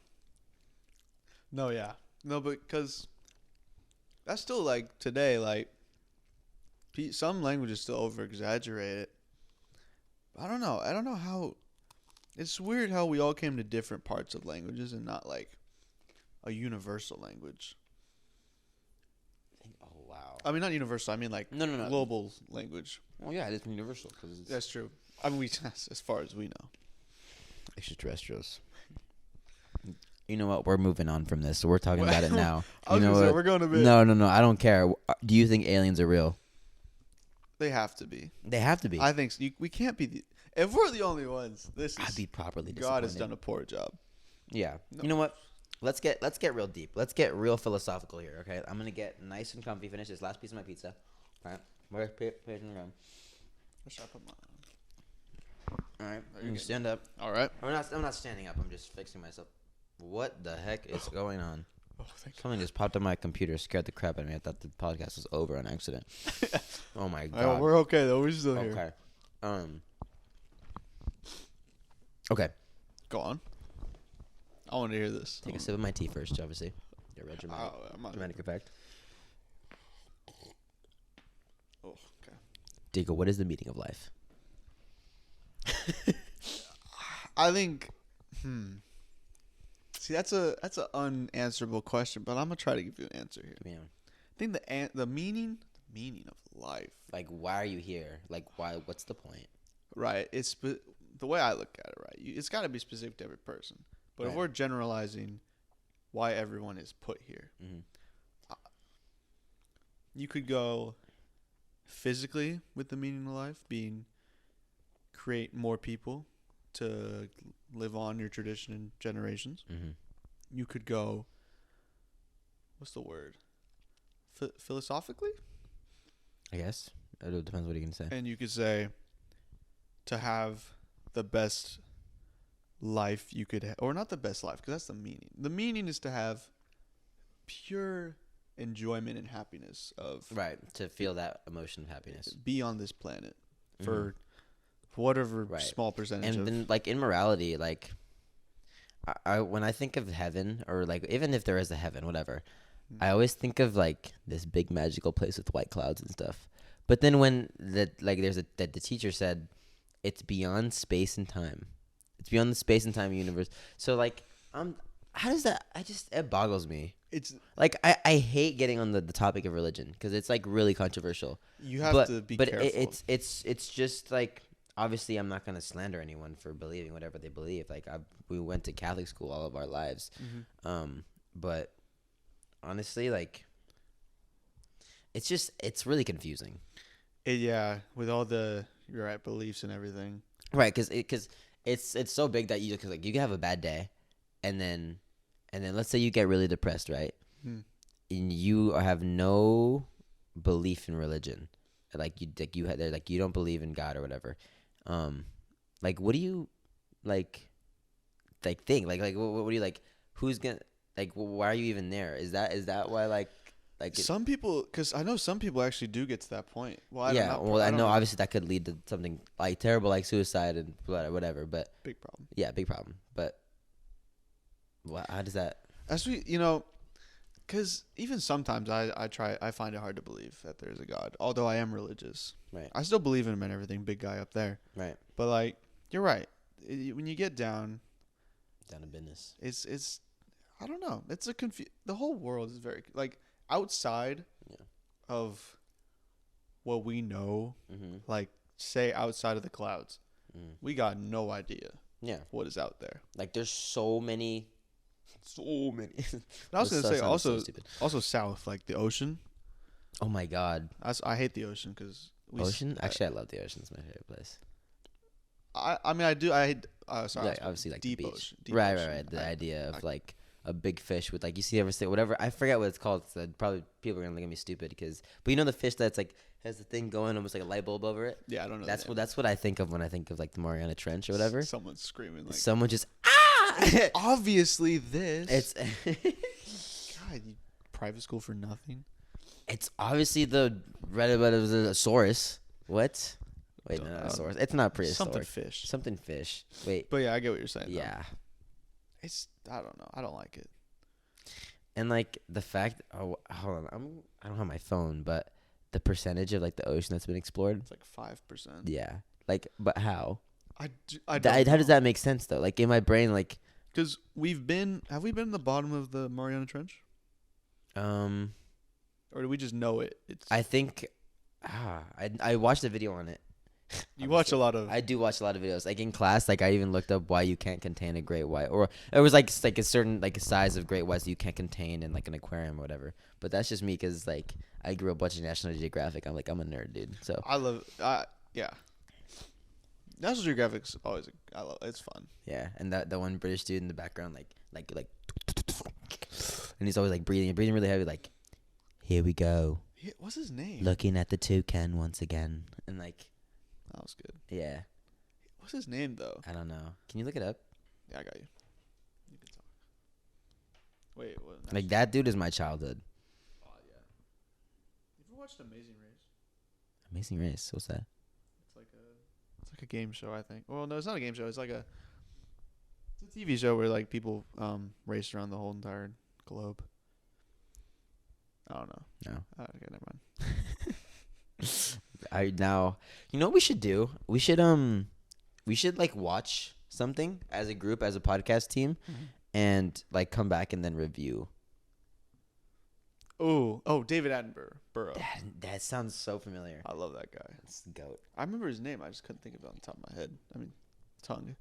S2: No, yeah. No, but because that's still like today, like some languages still over exaggerate it. I don't know how. It's weird how we all came to different parts of languages and not like a universal language.
S1: Oh wow!
S2: I mean, not universal. I mean like
S1: no.
S2: global language.
S1: Well, yeah, it's universal because
S2: that's true. I mean, as far as we know,
S1: extraterrestrials. You know what? We're moving on from this, so we're talking about it now.
S2: We're going to be.
S1: No. I don't care. Do you think aliens are real?
S2: They have to be.
S1: They have to be.
S2: I think so. We can't be. If we're the only ones,
S1: I'd be properly disappointed.
S2: God has done a poor job.
S1: Yeah. No. You know what? Let's get real deep. Let's get real philosophical here. Okay. I'm gonna get nice and comfy. Finish this last piece of my pizza. All right. Where's page in the room?
S2: Where should I put mine?
S1: All right. You stand up.
S2: All right.
S1: I'm not standing up. I'm just fixing myself. What the heck is going on?
S2: Oh,
S1: something just popped on my computer. Scared the crap out of me. I thought the podcast was over on accident. Oh my god.
S2: We're okay though. We're still here.
S1: Okay. Okay.
S2: Go on. I want to hear this.
S1: Take a sip of my tea first, obviously. Your red dramatic effect.
S2: Oh, okay.
S1: Diego, what is the meaning of life?
S2: I think. See, that's an unanswerable question, but I'm gonna try to give you an answer here.
S1: Yeah.
S2: I think the meaning of life.
S1: Like, why are you here? Like, why? What's the point?
S2: Right. It's the way I look at it. Right. It's got to be specific to every person. But if we're generalizing why everyone is put here, You could go physically with the meaning of life being create more people to live on your tradition in generations.
S1: Mm-hmm.
S2: You could go, what's the word? Philosophically?
S1: I guess it depends what you can say.
S2: And you could say to have the best life you could or not the best life, because that's the meaning. The meaning is to have pure enjoyment and happiness of
S1: Right, to feel that emotion of happiness.
S2: Be on this planet for whatever small percentage
S1: and
S2: of.
S1: then like in morality, like I when I think of heaven, or like even if there is a heaven, whatever, I always think of like this big magical place with white clouds and stuff. But then when the teacher said it's beyond space and time. It's beyond the space and time universe. So like how does that, it boggles me.
S2: It's
S1: like I hate getting on the topic of religion because it's like really controversial.
S2: You have to be careful.
S1: But it's just like, obviously I'm not gonna slander anyone for believing whatever they believe. Like we went to Catholic school all of our lives, but honestly, like it's really confusing.
S2: With all the beliefs and everything.
S1: Right, because it's so big that you can have a bad day, and then let's say you get really depressed, right? And you have no belief in religion, you don't believe in God or whatever. Like what do you think? Like what do you like? Who's gonna why are you even there? Is that why
S2: some people, because I know some people actually do get to that point. Well,
S1: I know obviously that could lead to something like terrible, like suicide and whatever. But
S2: big problem.
S1: Yeah, big problem. But how does that?
S2: Because even sometimes I find it hard to believe that there's a God. Although I am religious,
S1: right?
S2: I still believe in him and everything. Big guy up there,
S1: right?
S2: But you're right. When you get down
S1: to business,
S2: it's I don't know. It's the whole world is very outside of what we know, say outside of the clouds, we got no idea what is out there. Like
S1: there's so many.
S2: And I was going to say also south, like the ocean.
S1: Oh my God.
S2: I hate the ocean because
S1: ocean? Actually, I love the ocean. It's my favorite place.
S2: I mean, I do.
S1: Obviously like
S2: deep
S1: the beach.
S2: Ocean.
S1: Right. The idea of a big fish with you see ever say whatever, I forget what it's called. So probably people are gonna look at me stupid but you know the fish that's has the thing going almost like a light bulb over it.
S2: Yeah, I don't know.
S1: That's what I think of when I think of the Mariana Trench or whatever.
S2: Someone's screaming
S1: someone just
S2: It's obviously this.
S1: It's
S2: God, you private school for nothing.
S1: It's obviously the Redosaurus. What? Wait, no, not a source. It's not prehistoric. Something fish. Wait.
S2: But yeah, I get what you're saying.
S1: Yeah.
S2: Though. I don't know. I don't like it.
S1: And the fact. Oh, hold on. I don't have my phone, but the percentage of the ocean that's been explored.
S2: It's 5%.
S1: Yeah. But how?
S2: How
S1: does that make sense though? In my brain,
S2: because have we been in the bottom of the Mariana Trench? Or do we just know it?
S1: I think. I watched a video on it.
S2: You watch a lot of.
S1: I do watch a lot of videos. In class, I even looked up why you can't contain a great white, or it was a certain size of great whites that you can't contain in an aquarium or whatever. But that's just me because I grew up watching National Geographic. I'm a nerd, dude. So
S2: I love. Yeah. National Geographic's always. I love. It's fun.
S1: Yeah, and that one British dude in the background, and he's always breathing really heavy, here we go.
S2: What's his name?
S1: Looking at the toucan once again, and
S2: that was good.
S1: Yeah.
S2: What's his name though?
S1: I don't know. Can you look it up?
S2: Yeah, I got you. You can talk. Wait, what?
S1: That dude is my childhood.
S2: Oh yeah. You ever watched Amazing Race?
S1: Amazing Race. What's that?
S2: It's like a game show, I think. Well, no, it's not a game show. It's a TV show where people race around the whole entire globe. I don't know.
S1: No.
S2: Okay, never mind.
S1: You know what we should do? We should watch something as a group, as a podcast team, and come back and then review.
S2: Oh, David Attenborough.
S1: That sounds so familiar.
S2: I love that guy.
S1: That's the goat.
S2: I remember his name. I just couldn't think of it on the top of my head. I mean, tongue.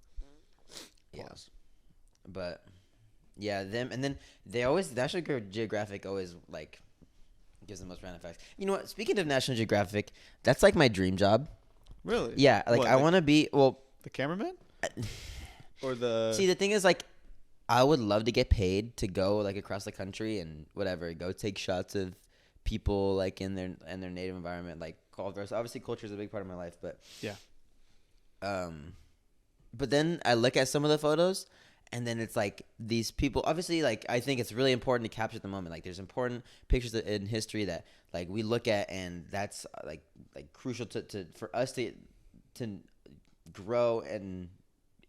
S1: Yeah. But yeah, them, and then they always, National Geographic always Gives the most random facts. You know what? Speaking of National Geographic, that's like my dream job.
S2: Really?
S1: Yeah, like I want to be
S2: the cameraman, or the.
S1: See, the thing is, like, I would love to get paid to go like across the country and whatever, go take shots of people like in their native environment, like culture. Obviously, culture is a big part of my life, but
S2: yeah.
S1: But then I look at some of the photos. And then it's like these people, obviously, like I think it's really important to capture the moment. Like there's important pictures in history that like we look at, and that's like crucial to for us to grow and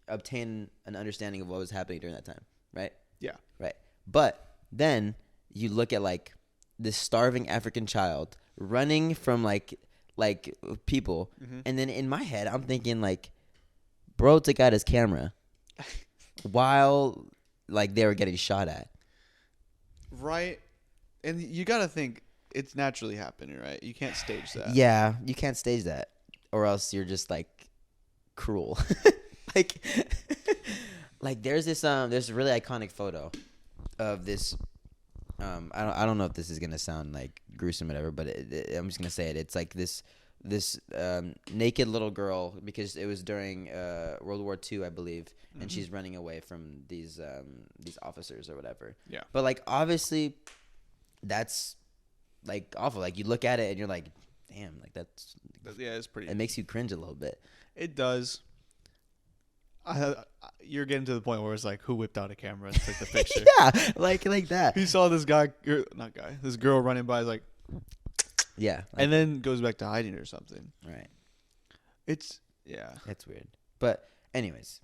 S1: obtain an understanding of what was happening during that time, right?
S2: Yeah.
S1: Right. But then you look at like this starving African child running from like people, and then in my head I'm thinking like, bro took out his camera. While like they were getting shot at,
S2: right? And you gotta think it's naturally happening, right? You can't stage that.
S1: Yeah, you can't stage that, or else you're just like cruel. like, like there's this really iconic photo of this. I don't know if this is gonna sound like gruesome or whatever, but I'm just gonna say it. It's like this naked little girl, because it was during World War II, I believe, and she's running away from these officers or whatever.
S2: Yeah.
S1: But like obviously, that's like awful. Like you look at it and you're like, damn, like that's
S2: it's pretty.
S1: It makes you cringe a little bit.
S2: It does. You're getting to the point where it's like, who whipped out a camera and took the picture?
S1: Yeah, like that.
S2: He saw this this girl running by, like.
S1: Yeah. Like,
S2: and then goes back to hiding or something.
S1: Right.
S2: It's
S1: weird. But anyways,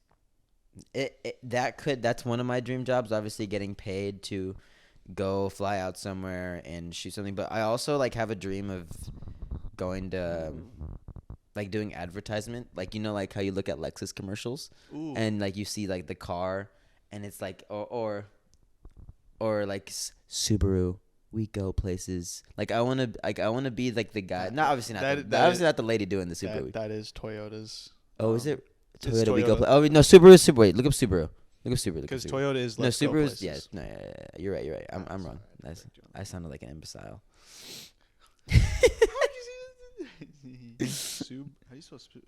S1: that's one of my dream jobs, obviously getting paid to go fly out somewhere and shoot something. But I also like have a dream of going to like doing advertisement. Like, you know, like how you look at Lexus commercials. Ooh. And like you see like the car and it's like, or like Subaru. We go places. Like I want to be like the guy. Not obviously not the lady doing the Subaru.
S2: That is Toyota's.
S1: Oh, is it Toyota? We go. Oh no, Subaru is Subaru. Wait, look up Subaru.
S2: Because Toyota is
S1: no Subaru is yes. No, yeah. You're right. I'm wrong. I sounded like an imbecile.
S2: How do you spell Subaru?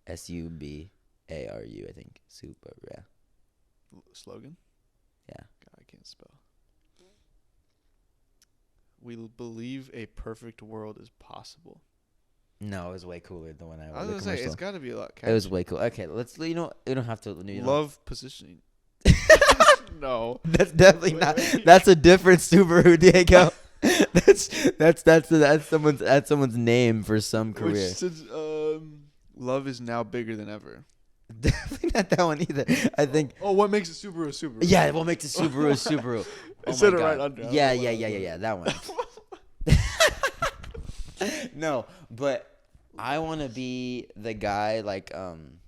S1: Subaru, I think. Subaru. Yeah.
S2: Slogan.
S1: Yeah.
S2: God, I can't spell. We believe a perfect world is possible.
S1: No, it was way cooler than when
S2: I was gonna say it's got to be a lot.
S1: Catchy. It was way cool. Okay, let's. You know, you don't have to.
S2: Love positioning. No,
S1: that's definitely not. That's a different Subaru, Diego. that's someone's name for some career.
S2: Which says, love is now bigger than ever.
S1: Definitely not that one either. I think.
S2: Oh, what makes a Subaru a Subaru?
S1: Yeah, what makes a Subaru a Subaru?
S2: I said it right under.
S1: Yeah. That one. No, but I want to be the guy like in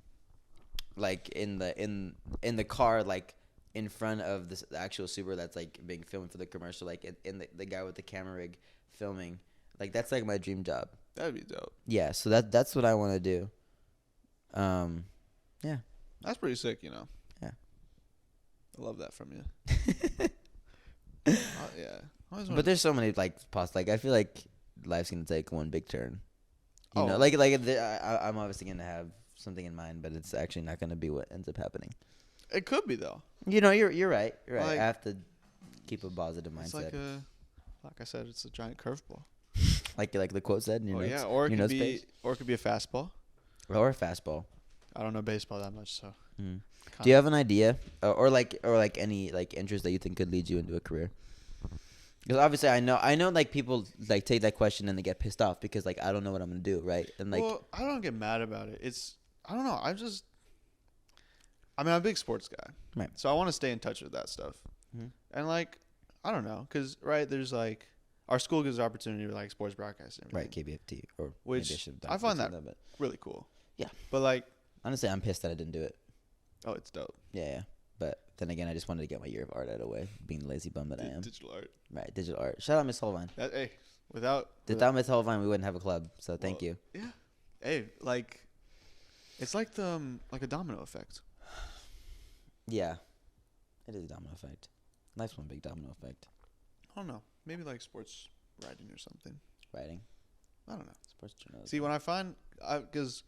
S1: the car, like in front of the actual Subaru that's like being filmed for the commercial, like in the guy with the camera rig filming. Like that's like my dream job.
S2: That'd be dope.
S1: Yeah, so that's what I want to do. Yeah.
S2: That's pretty sick, you know.
S1: Yeah.
S2: I love that from you. Yeah.
S1: But there's so many like I feel like life's gonna take one big turn. You know, I'm obviously gonna have something in mind, but it's actually not gonna be what ends up happening.
S2: It could be though.
S1: You know, you're right. You're right.
S2: Like,
S1: I have to keep a positive mindset.
S2: It's like I said, it's a giant curveball.
S1: like the quote said in your notes.
S2: Yeah, or it could be a fastball.
S1: Or a fastball.
S2: I don't know baseball that much, so.
S1: Mm. Do you have an idea, or any like interest that you think could lead you into a career? Because obviously I know like people like take that question and they get pissed off because like I don't know what I'm gonna do, right? And like,
S2: well, I don't get mad about it. I don't know. I'm a big sports guy,
S1: right?
S2: So I want to stay in touch with that stuff, and like I don't know, because right there's like our school gives opportunity to like sports broadcasting,
S1: right? KBFT or
S2: which I find that really cool.
S1: Yeah,
S2: but like
S1: honestly, I'm pissed that I didn't do it.
S2: Oh, it's dope.
S1: Yeah. But then again, I just wanted to get my year of art out of the way, being the lazy bum that I am.
S2: Digital art.
S1: Right, digital art. Shout out Miss Holvine.
S2: Without
S1: Miss Holvine, we wouldn't have a club. So thank you.
S2: Yeah. Hey, like, it's like like a domino effect.
S1: Yeah, it is a domino effect. Life's one big domino effect.
S2: I don't know. Maybe like sports writing or something.
S1: Writing.
S2: I don't know.
S1: Sports journalism.
S2: See, when I find, because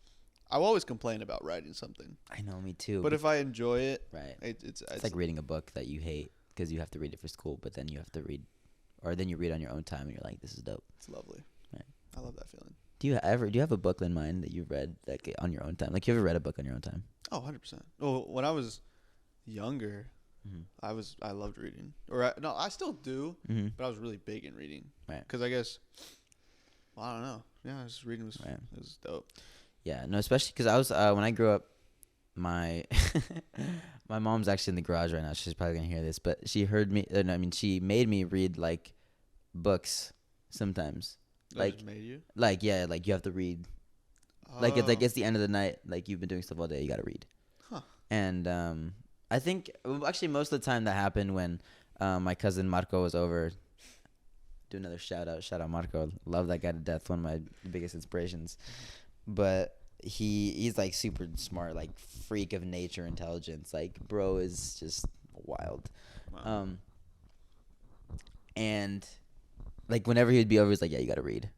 S2: I always complain about writing something.
S1: I know, me too.
S2: But if I enjoy it,
S1: right,
S2: it's
S1: like reading a book that you hate because you have to read it for school, but then you have to read, or then you read on your own time and you're like, this is dope.
S2: It's lovely.
S1: Right.
S2: I love that feeling.
S1: Do you have a book in mind that you've read like on your own time? Like, you ever read a book on your own time?
S2: Oh, 100%. Well, when I was younger, I loved reading. No, I still do, but I was really big in reading.
S1: Right.
S2: Because I guess, well, I don't know. Yeah, just reading was dope.
S1: Yeah, no, especially because I was when I grew up, my my mom's actually in the garage right now. She's probably gonna hear this, but she heard me. She made me read like books sometimes.
S2: Like, just made you?
S1: Like, yeah, like you have to read. Like it's the end of the night. Like, you've been doing stuff all day. You gotta read.
S2: Huh.
S1: And I think actually most of the time that happened when my cousin Marco was over. Do another shout out Marco. Love that guy to death. One of my biggest inspirations. But he's like super smart, like freak of nature intelligence. Like, bro is just wild.
S2: Wow.
S1: And like whenever he'd be over, he's like, yeah, you gotta read.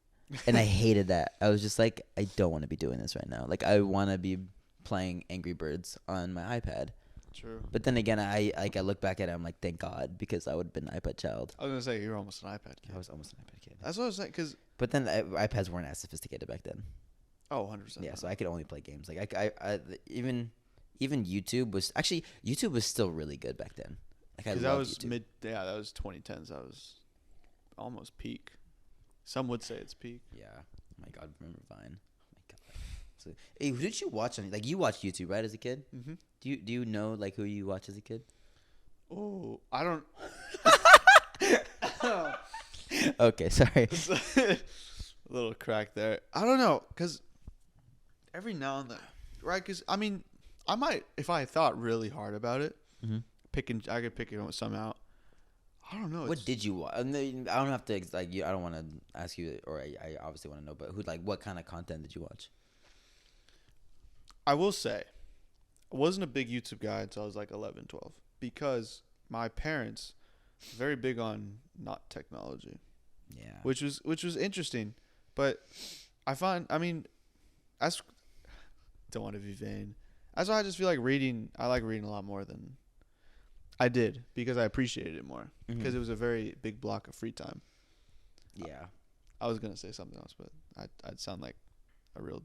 S1: And I hated that. I was just like, I don't want to be doing this right now. Like, I want to be playing Angry Birds on my iPad.
S2: True.
S1: But then again, I look back at it, I'm like, thank God, because I would have been an iPad child.
S2: I was gonna say, you're almost an iPad kid.
S1: I was almost an iPad kid.
S2: That's what I was saying.
S1: But then iPads weren't as sophisticated back then.
S2: Oh, 100%.
S1: Yeah, so I could only play games. Like, even YouTube was still really good back then. Like, I loved
S2: that was
S1: YouTube.
S2: that was 2010s. That was almost peak. Some would say it's peak.
S1: Yeah. Oh my God, remember Vine? Oh my God. So, hey, who did you watch on? Like, you watched YouTube, right, as a kid?
S2: Mm-hmm.
S1: Do you know like who you watch as a kid?
S2: Oh, I don't.
S1: Okay, sorry.
S2: A little crack there. I don't know, cause every now and then, right? Cause I mean, I might, if I thought really hard about it, I could pick some out. I don't know.
S1: What did you watch? I don't have to like you. I don't want to ask you, or I obviously want to know. But what kind of content did you watch?
S2: I will say, I wasn't a big YouTube guy until I was like 11, 12, because my parents very big on not technology.
S1: Yeah.
S2: Which was interesting, but I don't want to be vain. That's why I just feel like reading. I like reading a lot more than I did, because I appreciated it more, because it was a very big block of free time.
S1: Yeah.
S2: I was gonna say something else, but I'd sound like a real.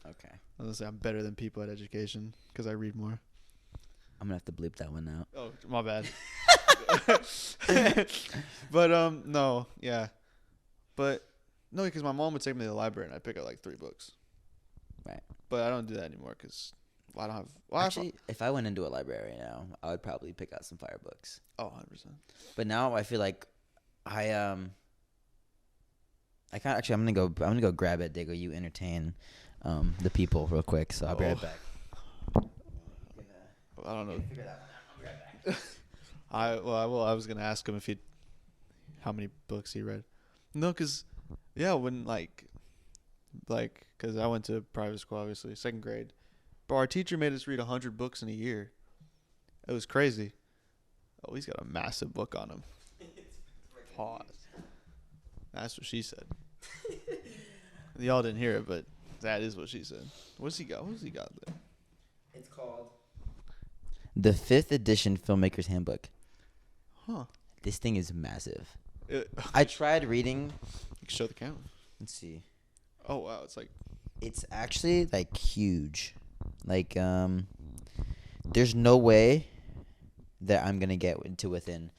S1: Okay.
S2: I was gonna say I'm better than people at education because I read more.
S1: I'm gonna have to bleep that one out.
S2: Oh, my bad. But no, yeah, but no, because my mom would take me to the library and I'd pick up like 3 books.
S1: Right.
S2: But I don't do that anymore because I don't have.
S1: Actually, if I went into a library right now, I would probably pick out some fire books.
S2: Oh, 100%.
S1: But now I feel like I can't actually. I'm gonna go grab it, Diggle. You entertain the people real quick. So I'll be right back.
S2: I don't know.
S1: Figure that one out. I'll be right back.
S2: I was gonna ask him how many books he read. No, cause when cause I went to private school, obviously 2nd grade, but our teacher made us read 100 books in a year. It was crazy. Oh, he's got a massive book on him. Pause. That's what she said. Y'all didn't hear it, but that is what she said. What's he got? What's he got there?
S1: It's called the 5th edition Filmmaker's Handbook.
S2: Huh.
S1: This thing is massive.
S2: You
S1: I tried reading.
S2: can show the camera.
S1: Let's see.
S2: Oh wow, it's like.
S1: It's actually like huge. Like there's no way that I'm gonna get into within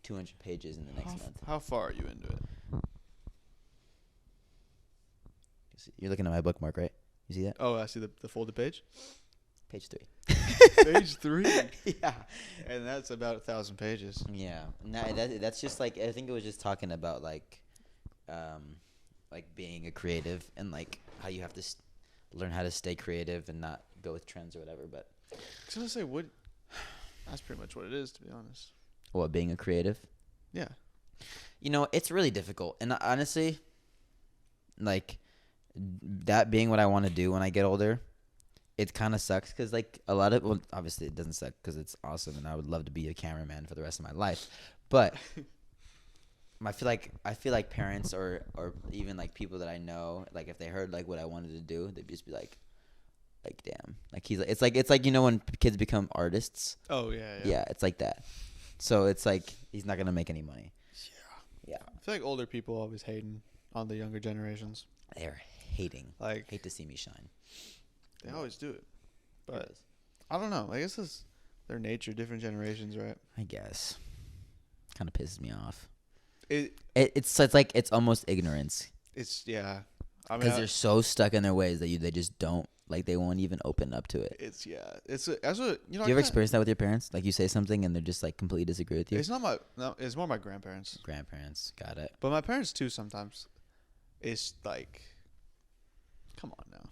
S1: 200 pages in the next month.
S2: How far are you into it?
S1: You're looking at my bookmark, right? You see that?
S2: Oh, I see the folded page.
S1: Page 3.
S2: Page 3.
S1: Yeah.
S2: And that's about 1,000 pages.
S1: Yeah. Nah, that's just like, I think it was just talking about like being a creative and like how you have to learn how to stay creative and not go with trends or whatever. But
S2: I was gonna say that's pretty much what it is, to be honest.
S1: What, being a creative?
S2: Yeah.
S1: You know, it's really difficult, and honestly, like that being what I want to do when I get older, it kind of sucks because like a lot of, well, obviously it doesn't suck because it's awesome and I would love to be a cameraman for the rest of my life, but I feel like parents or even like people that I know, like if they heard like what I wanted to do, they'd just be like damn, like it's like when kids become artists.
S2: Oh yeah.
S1: Yeah, it's like that. So it's like he's not gonna make any money. Yeah.
S2: I feel like older people always hating on the younger generations.
S1: They're hating.
S2: Like,
S1: hate to see me shine.
S2: They always do it. But I don't know. I guess it's their nature, different generations, right?
S1: I guess. Kind of pisses me off.
S2: It's
S1: like it's almost ignorance.
S2: Yeah. I mean,
S1: because they're so stuck in their ways that they just don't like. They won't even open up to it.
S2: It's that's what you know.
S1: Do you ever experience that with your parents? Like you say something and they're just like completely disagree with you.
S2: It's it's more my grandparents.
S1: Grandparents, got it.
S2: But my parents too sometimes. It's like, come on now.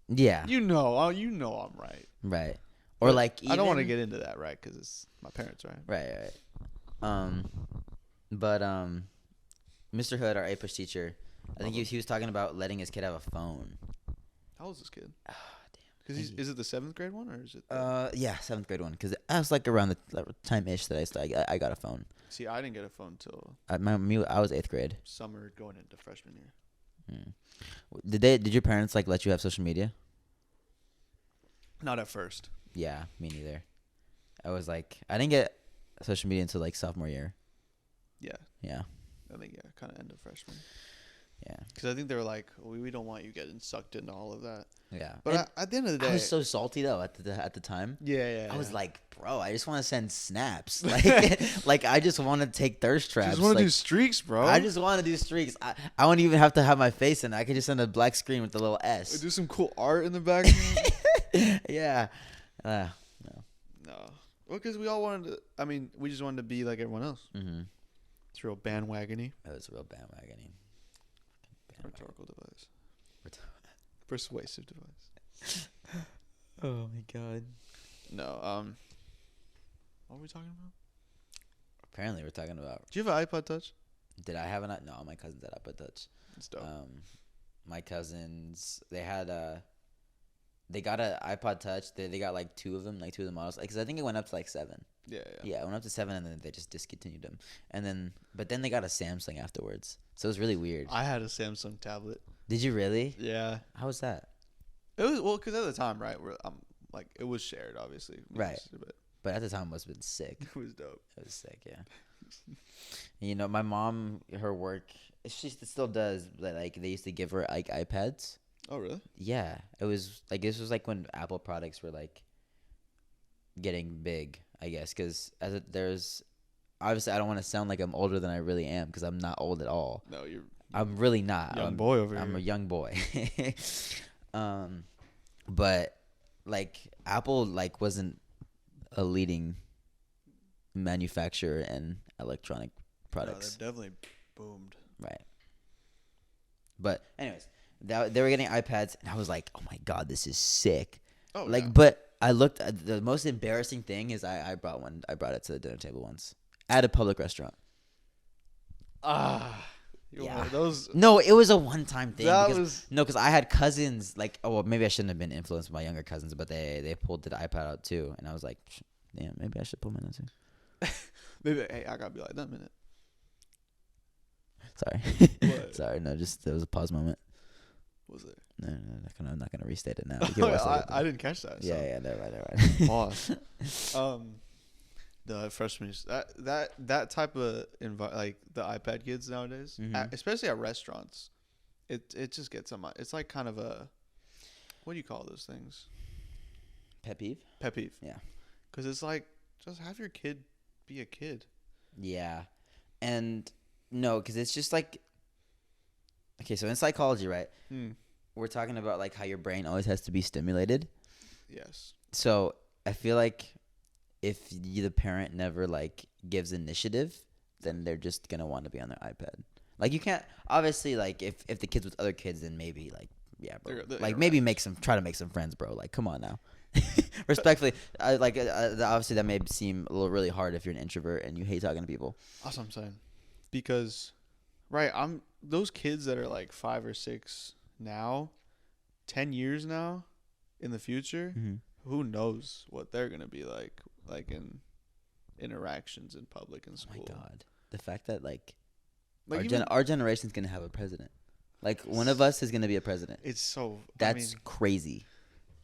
S1: Yeah.
S2: You know I'm right.
S1: Right. Or
S2: but
S1: like
S2: I don't want to get into that, right? Because it's my parents, right?
S1: Right. But Mr. Hood, our A-push teacher, I think he was talking about letting his kid have a phone.
S2: How old is this kid?
S1: Oh, damn.
S2: Because is it the 7th grade one or is it?
S1: Yeah, 7th grade one. Because I was like around the time-ish that I got a phone.
S2: See, I didn't get a phone till
S1: I was 8th grade.
S2: Summer going into freshman year.
S1: Did your parents like let you have social media?
S2: Not at first.
S1: Yeah, me neither. I didn't get social media until like sophomore year. Yeah.
S2: I think kind of end of freshman.
S1: Yeah.
S2: Because I think they were like, we don't want you getting sucked into all of that.
S1: Yeah.
S2: But at the end of the day,
S1: I was so salty though at the time.
S2: Yeah.
S1: I was like, bro, I just want to send snaps. Like I just want to take thirst traps.
S2: I just want to do streaks, bro.
S1: I just want to do streaks. I won't even have to have my face in it. I could just send a black screen with the little S.
S2: Do some cool art in the background.
S1: Yeah. No.
S2: Well, because we all wanted to. I mean, we just wanted to be like everyone else.
S1: Mm-hmm.
S2: It's real bandwagony.
S1: It was real bandwagony.
S2: Rhetorical device. Persuasive device.
S1: Oh my god.
S2: No. What were we talking about?
S1: Apparently, we're talking about.
S2: Do you have an iPod Touch?
S1: Did I have an? No, my cousins had iPod Touch.
S2: It's dope.
S1: My cousins, they got an iPod Touch. They got like two of them, like two of the models. Because I think it went up to like 7.
S2: Yeah.
S1: Yeah, it went up to 7, and then they just discontinued them. But then they got a Samsung afterwards. So it was really weird.
S2: I had a Samsung tablet.
S1: Did you really?
S2: Yeah.
S1: How was that?
S2: It was because at the time, right? Like it was shared, obviously.
S1: Right. But at the time, it must have been sick.
S2: It was dope.
S1: It was sick, yeah. My mom, her work, she still does. Like they used to give her like iPads.
S2: Oh really?
S1: Yeah, it was like this was like when Apple products were like getting big, I guess, because there's obviously I don't want to sound like I'm older than I really am because I'm not old at all.
S2: No,
S1: I'm really not.
S2: Young boy over here.
S1: I'm a young boy. But like Apple like wasn't a leading manufacturer in electronic products.
S2: No, they've definitely boomed.
S1: Right. But anyways, they were getting iPads, and I was like, "Oh my god, this is sick!"
S2: Oh,
S1: like,
S2: yeah.
S1: but I looked. The most embarrassing thing is I brought one. I brought it to the dinner table once at a public restaurant.
S2: Yeah. Those.
S1: No, it was a one-time thing.
S2: That
S1: because I had cousins like. Oh, well, maybe I shouldn't have been influenced by my younger cousins, but they pulled the iPad out too, and I was like, "Damn, maybe I should pull mine out too."
S2: Maybe hey, I gotta be like that minute.
S1: Sorry.
S2: What?
S1: Sorry, no, just there was a pause moment.
S2: Was there?
S1: No, I'm not gonna restate it now.
S2: I didn't catch that. So.
S1: Yeah, never mind.
S2: Pause. The freshman that type of like the iPad kids nowadays, especially at restaurants, it just gets on my. It's like kind of a, what do you call those things?
S1: Pet peeve.
S2: Pet peeve.
S1: Yeah.
S2: Because it's like just have your kid be a kid.
S1: Yeah, and no, because it's just like. Okay, so in psychology, right? We're talking about like how your brain always has to be stimulated.
S2: Yes.
S1: So I feel like if the parent never like gives initiative, then they're just gonna want to be on their iPad. Like you can't obviously like if the kids with other kids, then maybe like yeah, bro.
S2: They're
S1: like maybe try to make some friends, bro. Like come on now. Respectfully, obviously that may seem a little really hard if you're an introvert and you hate talking to people.
S2: That's what I'm saying. Because, right, I'm those kids that are like 5 or 6 now, 10 years now, in the future. Who knows what they're gonna be like in interactions in public and school.
S1: Oh my god, the fact that like
S2: Like
S1: our generation's gonna have a president. Like one of us is gonna be a president.
S2: It's so.
S1: That's crazy.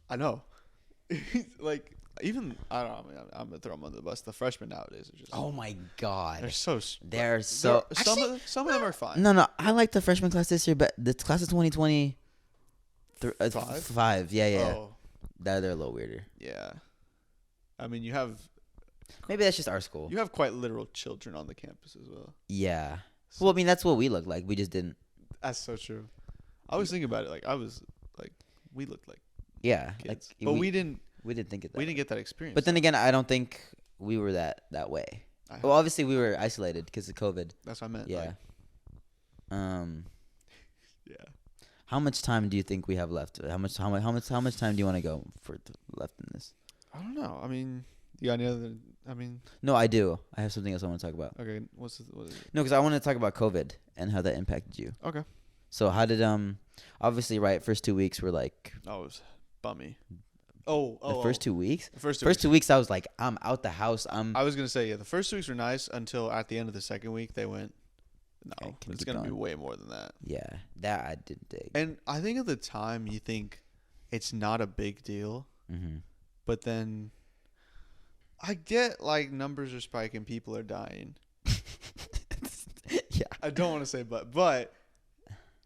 S2: I know. Like even I don't know. I mean, I'm gonna throw them under the bus. The freshmen nowadays are just.
S1: Oh my god.
S2: They're
S1: so.
S2: Some of them are fine.
S1: No, I like the freshman class this year, but the class of 2020. Five. Yeah. Oh. They're a little weirder.
S2: Yeah. I mean, you have.
S1: Maybe that's just our school.
S2: You have quite literal children on the campus as well.
S1: Yeah. So, well, I mean, that's what we look like. We just didn't.
S2: That's so true. I was thinking about it. Like, we looked like.
S1: Yeah.
S2: Kids. But we didn't.
S1: We didn't think it.
S2: We didn't get that experience.
S1: But then again, I don't think we were that way. Well, obviously we were isolated because of COVID.
S2: That's what I meant.
S1: Yeah.
S2: Yeah.
S1: How much time do you think we have left? How much time do you want to go for left in this?
S2: I don't know. I mean, you got any other? I mean.
S1: No, I do. I have something else I want to talk about.
S2: Okay. What is it?
S1: No, because I want to talk about COVID and how that impacted you.
S2: Okay.
S1: So how did obviously right first 2 weeks were like.
S2: Oh, it was bummy.
S1: The first 2 weeks.
S2: The first
S1: 2 weeks I was like, I'm out the house.
S2: I was gonna say the first 2 weeks were nice until at the end of the second week they went. No, okay, it's gonna be way more than that.
S1: Yeah, that I didn't dig.
S2: And I think at the time you think it's not a big deal, but then I get like numbers are spiking, people are dying.
S1: Yeah,
S2: I don't want to say but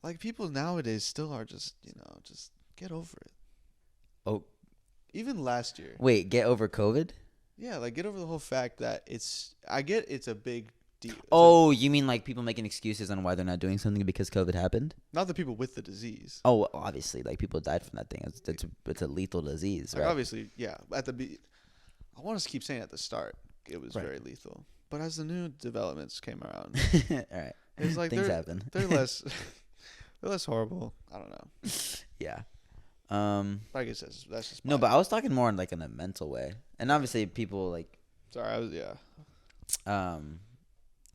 S2: like people nowadays still are just just get over it.
S1: Oh,
S2: even last year.
S1: Wait, get over COVID?
S2: Yeah, like get over the whole fact that it's. I get it's a big.
S1: Oh, you mean like people making excuses on why they're not doing something because COVID happened?
S2: Not the people with the disease.
S1: Oh, well, obviously, like people died from that thing. It's a lethal disease, right?
S2: Like obviously, yeah. I want to keep saying at the start it was very lethal, but as the new developments came around,
S1: all right,
S2: it's like
S1: things happen.
S2: They're less, they're less horrible. I don't know.
S1: Yeah.
S2: I guess that's just
S1: no, but I was talking more in like in a mental way, and obviously people like.
S2: Sorry,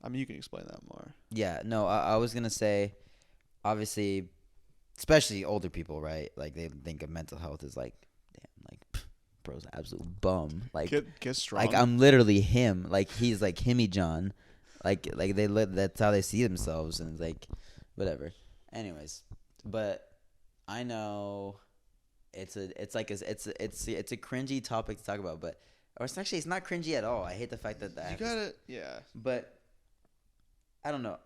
S2: I mean, you can explain that more.
S1: Yeah, no, I was going to say, obviously, especially older people, right? Like, they think of mental health as like, damn, like, bro's an absolute bum. Like,
S2: get strong.
S1: Like, I'm literally him. Like, he's like Himmy John. Like that's how they see themselves, and it's like, whatever. Anyways, but I know it's a cringy topic to talk about, but or it's not cringy at all. I hate the fact that
S2: you got it. Yeah.
S1: But I don't know.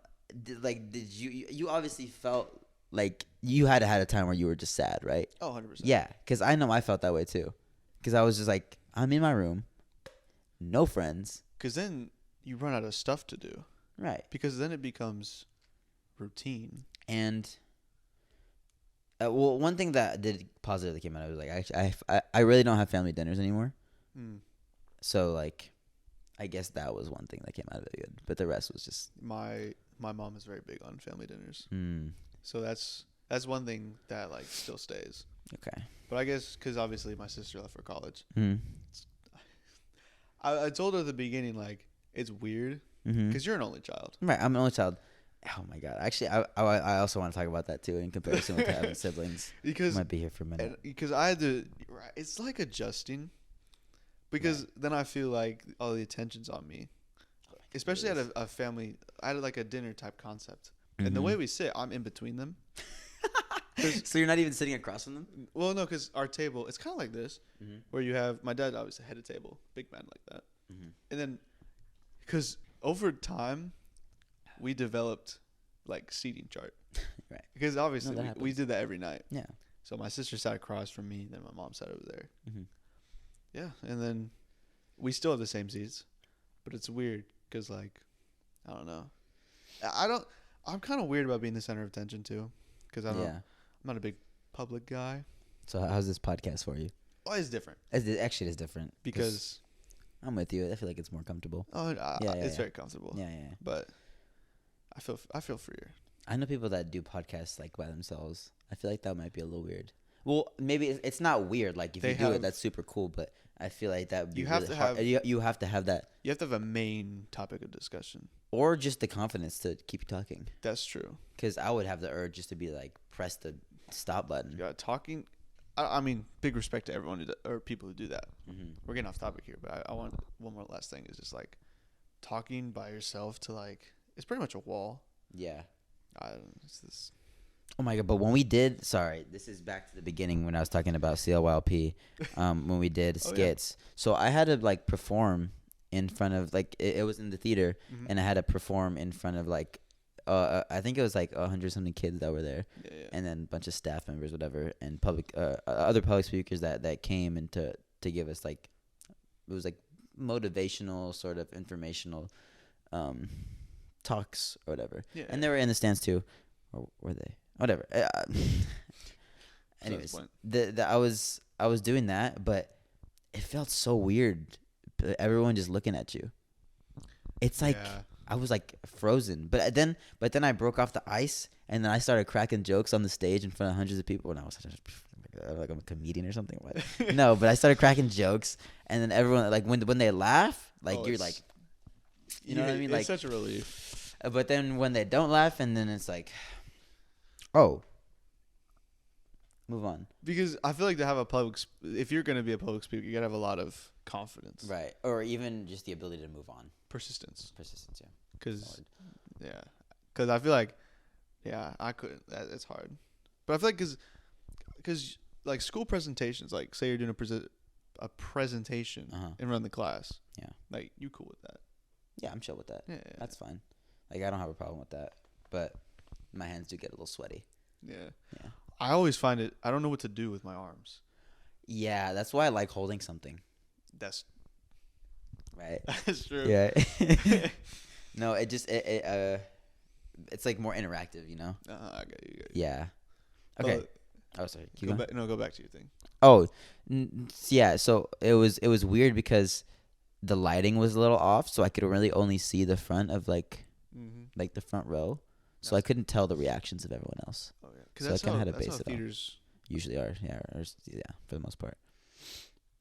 S1: Did you obviously felt like you had a time where you were just sad, right?
S2: Oh, 100%.
S1: Yeah, because I know I felt that way too. Because I was just like, I'm in my room, no friends.
S2: Because then you run out of stuff to do.
S1: Right.
S2: Because then it becomes routine.
S1: And well, one thing that did positively came out of it was like I really don't have family dinners anymore. So like. I guess that was one thing that came out of it good, but the rest was just
S2: my mom is very big on family dinners. So that's one thing that like still stays.
S1: Okay.
S2: But I guess because obviously my sister left for college. I told her at the beginning like it's weird because you're an only child.
S1: Right, I'm an only child. Oh my god! Actually, I also want to talk about that too in comparison with having siblings.
S2: Because
S1: I might be here for a minute.
S2: Because I had to. It's like adjusting. Because then I feel like all the attention's on me. Especially at a family. I had like a dinner type concept. And the way we sit, I'm in between them.
S1: So you're not even sitting across from them?
S2: Well, no, because our table, it's kind of like this. Where you have, my dad obviously head of table. Big man like that. And then, because over time, we developed like seating chart.
S1: Right.
S2: Because obviously we did that every night.
S1: Yeah.
S2: So my sister sat across from me. Then my mom sat over there. Yeah, and then we still have the same seats, but it's weird because, like, I don't know. I'm kind of weird about being the center of attention, too, because I'm not a big public guy.
S1: So how's this podcast for you?
S2: Oh, it's different.
S1: Actually, it's different.
S2: Because
S1: I'm with you. I feel like it's more comfortable.
S2: Oh, it's very comfortable.
S1: Yeah.
S2: But I feel freer.
S1: I know people that do podcasts, like, by themselves. I feel like that might be a little weird. Well, maybe it's not weird. Like, if you do it, that's super cool, but I feel like that would be really hard. You have to have that.
S2: You have to have a main topic of discussion.
S1: Or just the confidence to keep talking.
S2: That's true.
S1: Because I would have the urge just to be like, press the stop button.
S2: Yeah, talking. I mean, big respect to everyone or people who do that. We're getting off topic here, but I want one more last thing is just like talking by yourself to like, it's pretty much a wall.
S1: Yeah.
S2: It's this.
S1: Oh my god! But when we did, sorry, this is back to the beginning when I was talking about CLYLP. When we did skits, so I had to like perform in front of like it was in the theater, and I had to perform in front of like, I think it was like 100 something kids that were there, and then a bunch of staff members, whatever, and other public speakers that came and to give us like, it was like motivational sort of informational, talks or whatever, and they were in the stands too, or were they? Whatever. Anyways, I was doing that, but it felt so weird. Everyone just looking at you. It's like I was like frozen. But then I broke off the ice, and then I started cracking jokes on the stage in front of hundreds of people, and I was like I'm a comedian or something. No, but I started cracking jokes, and then everyone like when they laugh, like you're like, you know what I mean? Like
S2: it's such a relief.
S1: But then when they don't laugh, and then it's like, oh, move on.
S2: Because I feel like to have if you're going to be a public speaker, you got to have a lot of confidence.
S1: Right. Or even just the ability to move on.
S2: Persistence, yeah. Because I feel like, I couldn't. It's hard. But I feel like because like school presentations, like say you're doing a presentation in front of the class.
S1: Yeah.
S2: Like, you cool with that?
S1: Yeah, I'm chill with that.
S2: Yeah.
S1: That's fine. Like, I don't have a problem with that. But my hands do get a little sweaty.
S2: Yeah. I always find it. I don't know what to do with my arms.
S1: Yeah, that's why I like holding something.
S2: That's
S1: right.
S2: That's true.
S1: Yeah. No, it just it's like more interactive, you know.
S2: I got you.
S1: Yeah. Okay. Sorry.
S2: Go back to your thing.
S1: Oh, yeah. So it was weird because the lighting was a little off, so I could really only see the front of like the front row. So I couldn't tell the reactions of everyone else.
S2: Oh yeah, because
S1: so I kind of had to base it
S2: theaters
S1: usually are. Yeah, for the most part.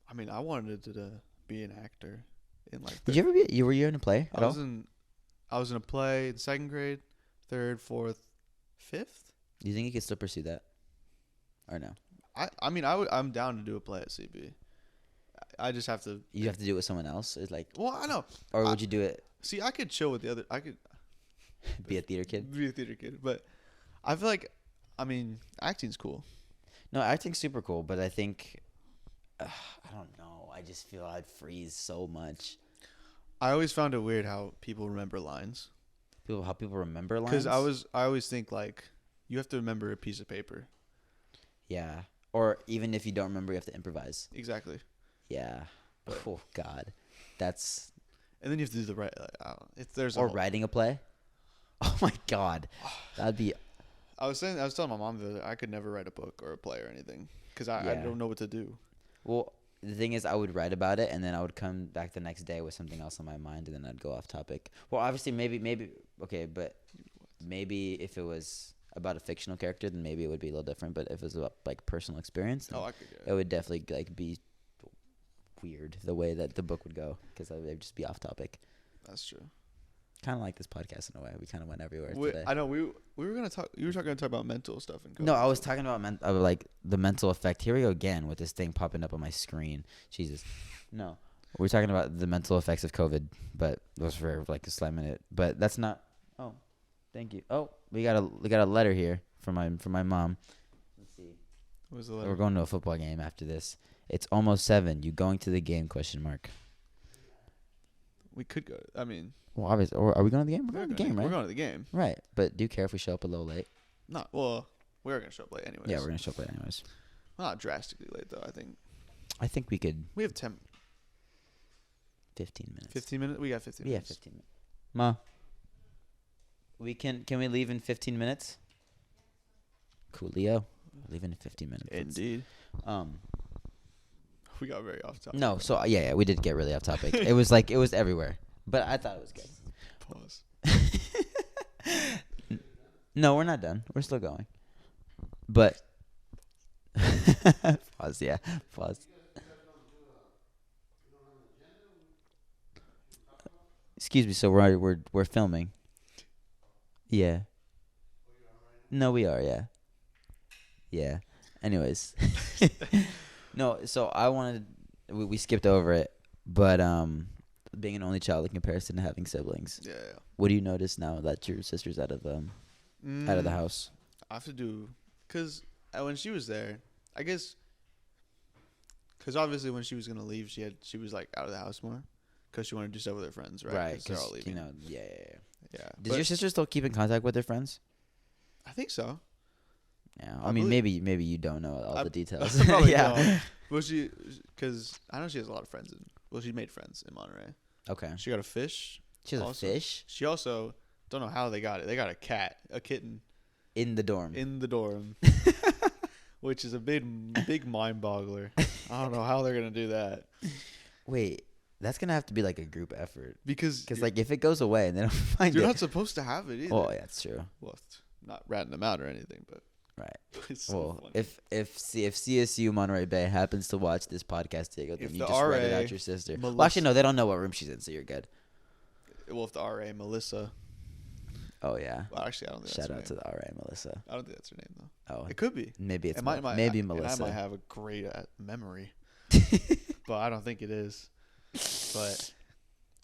S2: I mean, I wanted to be an actor in like.
S1: Did you ever were you in a play at all?
S2: I was in a play in 2nd grade, 3rd, 4th, 5th.
S1: Do you think you could still pursue that, or no?
S2: I mean, I'm down to do a play at CB. I just have to.
S1: You have to do it with someone else. It's like.
S2: Well, I know.
S1: Or would you do it?
S2: See, I could chill with the other. I could.
S1: Be a theater kid?
S2: Be a theater kid. But I feel like, I mean, acting's cool.
S1: No, acting's super cool, but I think, I don't know. I just feel I'd freeze so much.
S2: I always found it weird how people remember lines.
S1: How people remember lines?
S2: Because I always think, like, you have to remember a piece of paper.
S1: Yeah. Or even if you don't remember, you have to improvise.
S2: Exactly.
S1: Yeah. But, oh, God. That's...
S2: And then you have to do the right...
S1: writing a play? Oh my God, that'd be.
S2: I was telling my mom that I could never write a book or a play or anything because I don't know what to do.
S1: Well, the thing is, I would write about it and then I would come back the next day with something else on my mind and then I'd go off topic. Well, obviously, maybe okay, but maybe if it was about a fictional character, then maybe it would be a little different. But if it was about like personal experience, it would definitely like be weird the way that the book would go because it would just be off topic.
S2: That's true.
S1: Kind of like this podcast in a way. We kind of went everywhere today.
S2: I know we were gonna talk. You were going to talk about mental stuff and.
S1: No, I was talking about like the mental effect. Here we go again with this thing popping up on my screen. Jesus, no, we're talking about the mental effects of COVID, but it was for like a slight minute. But that's not. Oh, thank you. Oh, we got a letter here from my mom. Let's see.
S2: What was the letter?
S1: We're going to a football game after this. It's almost 7. You going to the game? ?
S2: We could go. I mean.
S1: Well, obviously, or are we going to the game? We're going to the game, right?
S2: We're going to the game.
S1: Right. But do you care if we show up a little late?
S2: Not well. We're going to show up late anyways.
S1: Yeah, we're going to show up late anyways.
S2: Well, not drastically late though.
S1: I think we could.
S2: We have 15
S1: minutes.
S2: 15 minutes. We got 15 minutes.
S1: Yeah, 15 minutes. Ma, can we leave in 15 minutes? Coolio. Leaving in 15 minutes.
S2: Indeed. We got very off topic.
S1: No, so yeah, we did get really off topic. It was everywhere. But I thought it was good.
S2: Pause.
S1: No, we're not done. We're still going. But pause. Yeah, pause. Excuse me. So we're filming. Yeah. No, we are. Yeah. Yeah. Anyways. No. So I wanted. We skipped over it, but being an only child in comparison to having siblings?
S2: Yeah.
S1: What do you notice now that your sister's out of the house?
S2: I have to do, because when she was there, I guess, because obviously when she was gonna leave, she was like out of the house more, because she wanted to do stuff with her friends, right?
S1: Right,
S2: they're all leaving.
S1: yeah.
S2: Yeah.
S1: Does your sister still keep in contact with her friends?
S2: I think so.
S1: Yeah, I mean, maybe you don't know all the details.
S2: Probably
S1: Yeah.
S2: don't. Well, because I know she has a lot of friends she made friends in Monterey.
S1: Okay.
S2: She got a fish.
S1: She has
S2: also.
S1: a fish
S2: She also, don't know how they got it. They got a kitten
S1: in the dorm.
S2: Which is a big mind boggler. I don't know how they're gonna do that.
S1: Wait, that's gonna have to be like a group effort. Because like if it goes away and they don't find
S2: you're
S1: it,
S2: not supposed to have it either.
S1: Oh yeah, that's true.
S2: Well, not ratting them out or anything, but
S1: right.
S2: It's so funny.
S1: if CSU Monterey Bay happens to watch this podcast, Diego, then
S2: If
S1: you
S2: the
S1: just read it
S2: RA
S1: out your sister.
S2: Melissa,
S1: Well, actually, no, they don't know what room she's in, so you're good.
S2: Well, if the RA Melissa.
S1: Oh yeah.
S2: Well, actually, I don't think
S1: Shout
S2: that's her
S1: out
S2: name.
S1: to the RA Melissa.
S2: I don't think that's her name though.
S1: Oh,
S2: It could be.
S1: maybe it's
S2: maybe
S1: Melissa.
S2: And I might have a great memory, but I don't think it is. But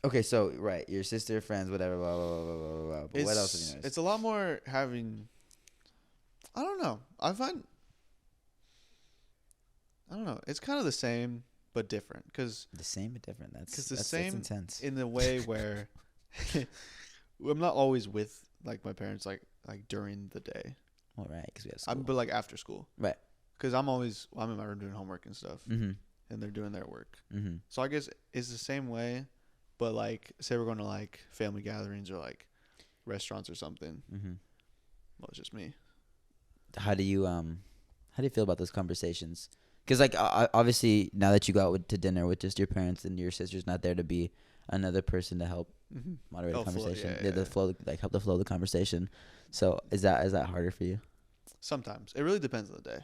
S1: okay, so right, your sister, friends, whatever, blah blah blah blah blah blah. But what else have you noticed?
S2: It's a lot more having. I don't know. I find. I don't know. It's kind of the same but different because
S1: the same but different. That's
S2: same
S1: intense.
S2: in the way where I'm not always with like my parents like during the day.
S1: Well, right, because we have school.
S2: But like after school,
S1: right?
S2: Because I'm in my room doing homework and stuff,
S1: Mm-hmm.
S2: and they're doing their work.
S1: Mm-hmm.
S2: So I guess it's the same way, but like say we're going to like family gatherings or like restaurants or something.
S1: Mm-hmm.
S2: Well, it's just me.
S1: How do you feel about those conversations? Because like obviously now that you go out to dinner with just your parents and your sister's not there to be another person to help moderate the conversation, help the flow of the conversation. So is that harder for you?
S2: Sometimes it really depends on the day.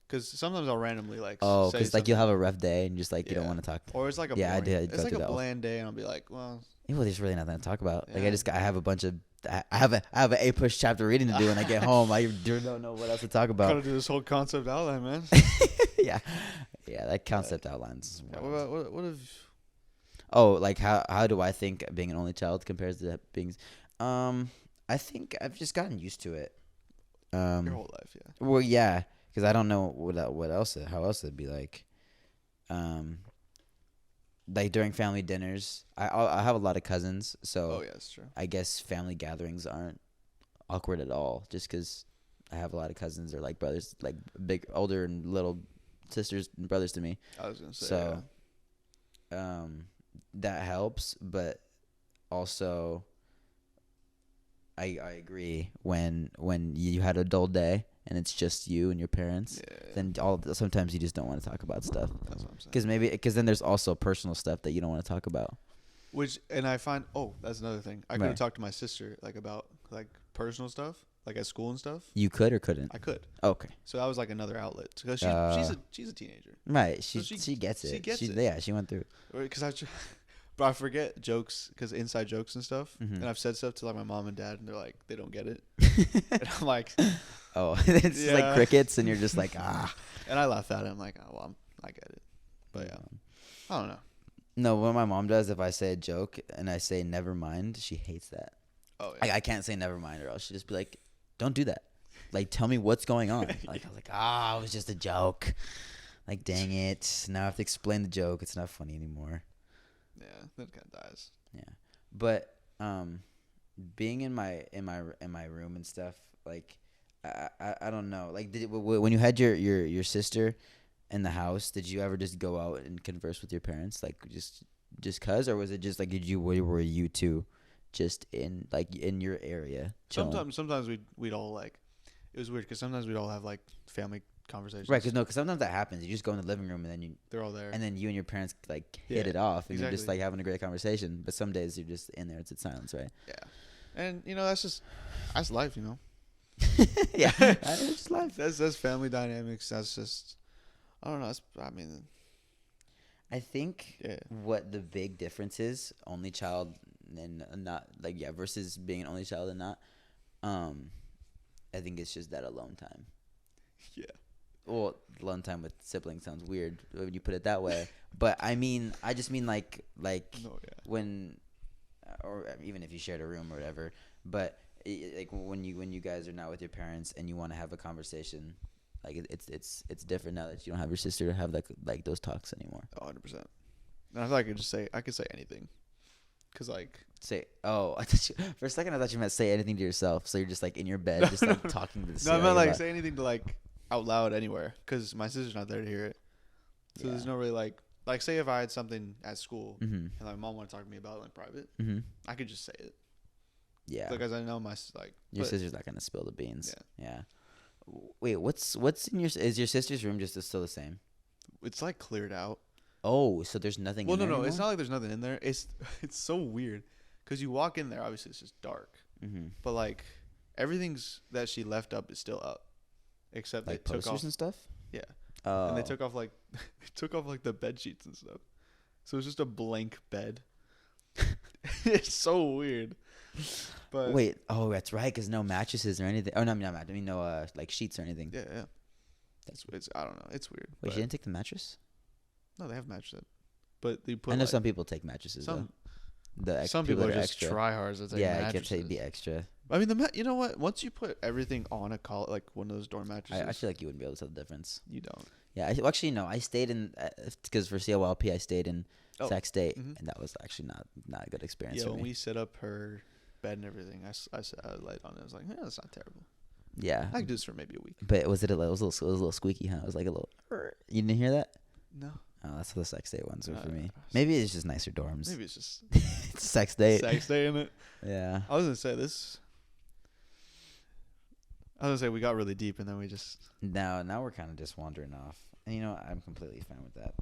S2: Because sometimes I'll randomly like.
S1: Oh, because like you'll have a rough day and just like you don't want to talk.
S2: Or it's like a
S1: boring,
S2: it's like a bland day and I'll be like, well.
S1: There's really nothing to talk about. Yeah. Like I have a bunch of I have a A-push chapter reading to do when I get home. I don't know what else to talk about.
S2: Gotta do this whole concept outline, man.
S1: yeah, that concept outlines.
S2: Yeah, what if?
S1: Oh, like how do I think being an only child compares to being? I think I've just gotten used to it.
S2: Your whole life, yeah.
S1: Well, yeah, because I don't know how else it'd be like. Like during family dinners, I have a lot of cousins, so
S2: yeah, that's true.
S1: I guess family gatherings aren't awkward at all, just because I have a lot of cousins or like brothers, like big, older and little sisters and brothers to me.
S2: I was gonna say
S1: so. That helps, but also I agree when you had a dull day and it's just you and your parents, then sometimes you just don't want to talk about stuff.
S2: That's what I'm saying.
S1: Because then there's also personal stuff that you don't want to talk about.
S2: And I find that's another thing. I could have talked to my sister like about like personal stuff, like at school and stuff.
S1: You could or couldn't?
S2: I could.
S1: Okay.
S2: So that was like another outlet because she's a teenager.
S1: Right. She gets it.
S2: She gets it.
S1: Yeah, she went through.
S2: But I forget jokes because inside jokes and stuff,
S1: mm-hmm.
S2: and I've said stuff to like my mom and dad, and they're like, they don't get it, and I'm like,
S1: oh, it's just like crickets, and you're just like
S2: and I laugh at it. I'm like, oh well, I get it, but yeah, I don't know.
S1: No, what my mom does if I say a joke and I say never mind, she hates that.
S2: Oh yeah.
S1: I can't say never mind, or else she'll just be like, don't do that. Like, tell me what's going on. Like I was like, it was just a joke. Like, dang it, now I have to explain the joke. It's not funny anymore.
S2: Yeah, that kind of dies.
S1: Yeah, but being in my room and stuff, like I don't know. Like, when you had your sister in the house, did you ever just go out and converse with your parents, like just cause, or was it just like were you two just in your area chilling?
S2: Sometimes we'd all like, it was weird because sometimes we'd all have like family conversations.
S1: Right, because sometimes that happens. You just go in the living room and then they're all there, and then you and your parents like hit it off, and you're just like having a great conversation. But some days you're just in there, it's silence, right?
S2: Yeah, and that's life,
S1: yeah, that's just life.
S2: That's family dynamics. That's just, I don't know.
S1: I think what the big difference is, only child and not versus being an only child and not. I think it's just that alone time.
S2: Yeah.
S1: well, alone time with siblings sounds weird when you put it that way. But I just mean like
S2: No, yeah.
S1: when, or even if you shared a room or whatever. But like when you guys are not with your parents and you want to have a conversation, like it's different now that you don't have your sister to have like those talks anymore.
S2: 100%. And I thought I could say anything, cause like
S1: say. Oh, for a second I thought you meant say anything to yourself. So you're just like in your bed, just like talking to the.
S2: No, I meant like say anything to like out loud anywhere, cause my sister's not there to hear it. So there's no really like say if I had something at school and my mom wanted to talk to me about it in private, I could just say it.
S1: Yeah.
S2: Because I know my
S1: your sister's not gonna spill the beans. Yeah. Wait, what's in is your sister's room just still the same?
S2: It's like cleared out.
S1: Oh, so there's nothing.
S2: Well,
S1: in there
S2: no,
S1: anymore?
S2: it's not like there's nothing in there. It's so weird, because you walk in there, obviously it's just dark, but like everything's that she left up is still up, except
S1: like
S2: they
S1: posters
S2: took off
S1: and stuff.
S2: Yeah,
S1: oh.
S2: And they took off like the bed sheets and stuff, so it's just a blank bed. It's so weird. But
S1: wait, oh, that's right, because no mattresses or anything. Oh no, I mean no like sheets or anything.
S2: Yeah. It's I don't know. It's weird.
S1: Wait, she didn't take the mattress?
S2: No, they have mattresses, but they put.
S1: I know some people take mattresses.
S2: Some
S1: some
S2: people are just
S1: extra
S2: tryhards that take mattresses.
S1: Yeah, it could be extra.
S2: I mean, you know what? Once you put everything on a like one of those dorm mattresses,
S1: I feel like you wouldn't be able to tell the difference.
S2: You don't.
S1: Yeah, actually no. I stayed in because for CO-LP I stayed in Sac State, and that was actually not a good experience.
S2: Yeah,
S1: for
S2: when
S1: me.
S2: we set up her bed and everything, I laid on it. I was like, yeah, that's not terrible.
S1: Yeah,
S2: I could do this for maybe a week.
S1: But it was a little squeaky, huh? It was like a little. You didn't hear that?
S2: No.
S1: Oh, that's how the Sac State ones were for me. Maybe it's just nicer dorms.
S2: Maybe it's just
S1: it's Sac State.
S2: Sac State in it.
S1: Yeah.
S2: I was gonna say this. I was gonna say we got really deep and then we just.
S1: Now we're kind of just wandering off, and you know I'm completely fine with that.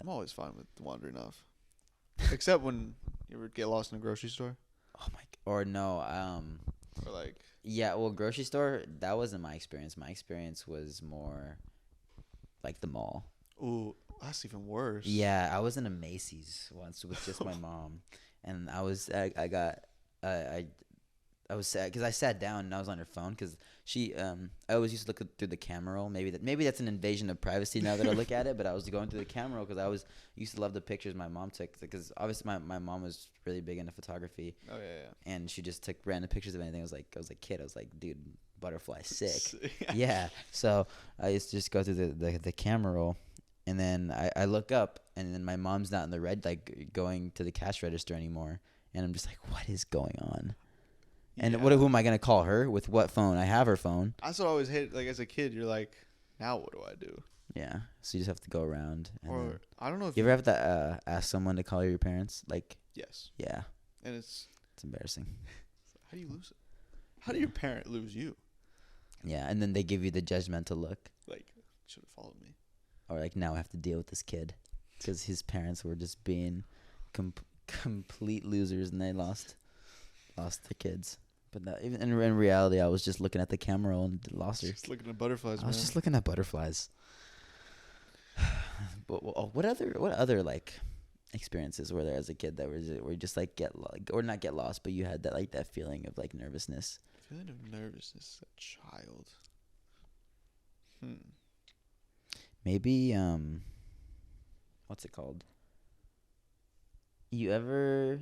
S2: I'm always fine with wandering off, except when you ever get lost in a grocery store.
S1: Oh my! Or no,
S2: Or like.
S1: Yeah, well, grocery store. That wasn't my experience. My experience was more like the mall.
S2: Ooh, that's even worse.
S1: Yeah, I was in a Macy's once with just my mom, and I was sad because I sat down and I was on her phone because I always used to look through the camera roll. Maybe that's an invasion of privacy now that I look at it, but I was going through the camera roll because I used to love the pictures my mom took, because obviously my mom was really big into photography.
S2: Oh yeah.
S1: And she just took random pictures of anything. I was a kid. I was like, dude, butterfly sick. Yeah. So I used to just go through the camera roll, and then I look up, and then my mom's not in the red, like going to the cash register anymore, and I'm just like, what is going on? And who am I gonna call her with? What phone? I have her phone.
S2: That's what I always hate. Like as a kid, you're like, now what do I do?
S1: Yeah. So you just have to go around.
S2: Or I don't know if
S1: you ever have to ask someone to call your parents. Like.
S2: Yes.
S1: Yeah.
S2: And it's
S1: embarrassing.
S2: How do you lose it? How do your parent lose you?
S1: Yeah, and then they give you the judgmental look.
S2: Like, should have followed me.
S1: Or like, now I have to deal with this kid because his parents were just being complete losers, and they lost their kids. But even in reality, I was just looking at the camera and lost her.
S2: Just looking at butterflies.
S1: I was just looking at butterflies. But what other like experiences were there as a kid that where you just like not get lost, but you had that feeling of like nervousness?
S2: Feeling of nervousness as a child.
S1: Maybe what's it called? You ever?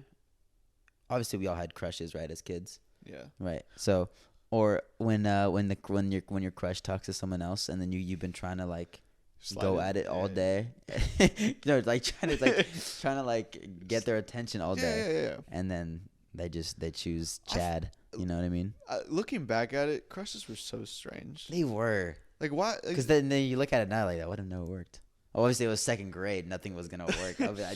S1: Obviously, we all had crushes, right, as kids.
S2: Yeah.
S1: Right. So, or when your crush talks to someone else, and then you've been trying to like go at it all day. Like trying to get their attention all day.
S2: Yeah.
S1: And then they choose Chad. You know what I mean?
S2: Looking back at it, crushes were so strange.
S1: They were.
S2: Like why?
S1: Because then you look at it now, like, I wouldn't know it worked. Obviously, it was second grade. Nothing was gonna work. I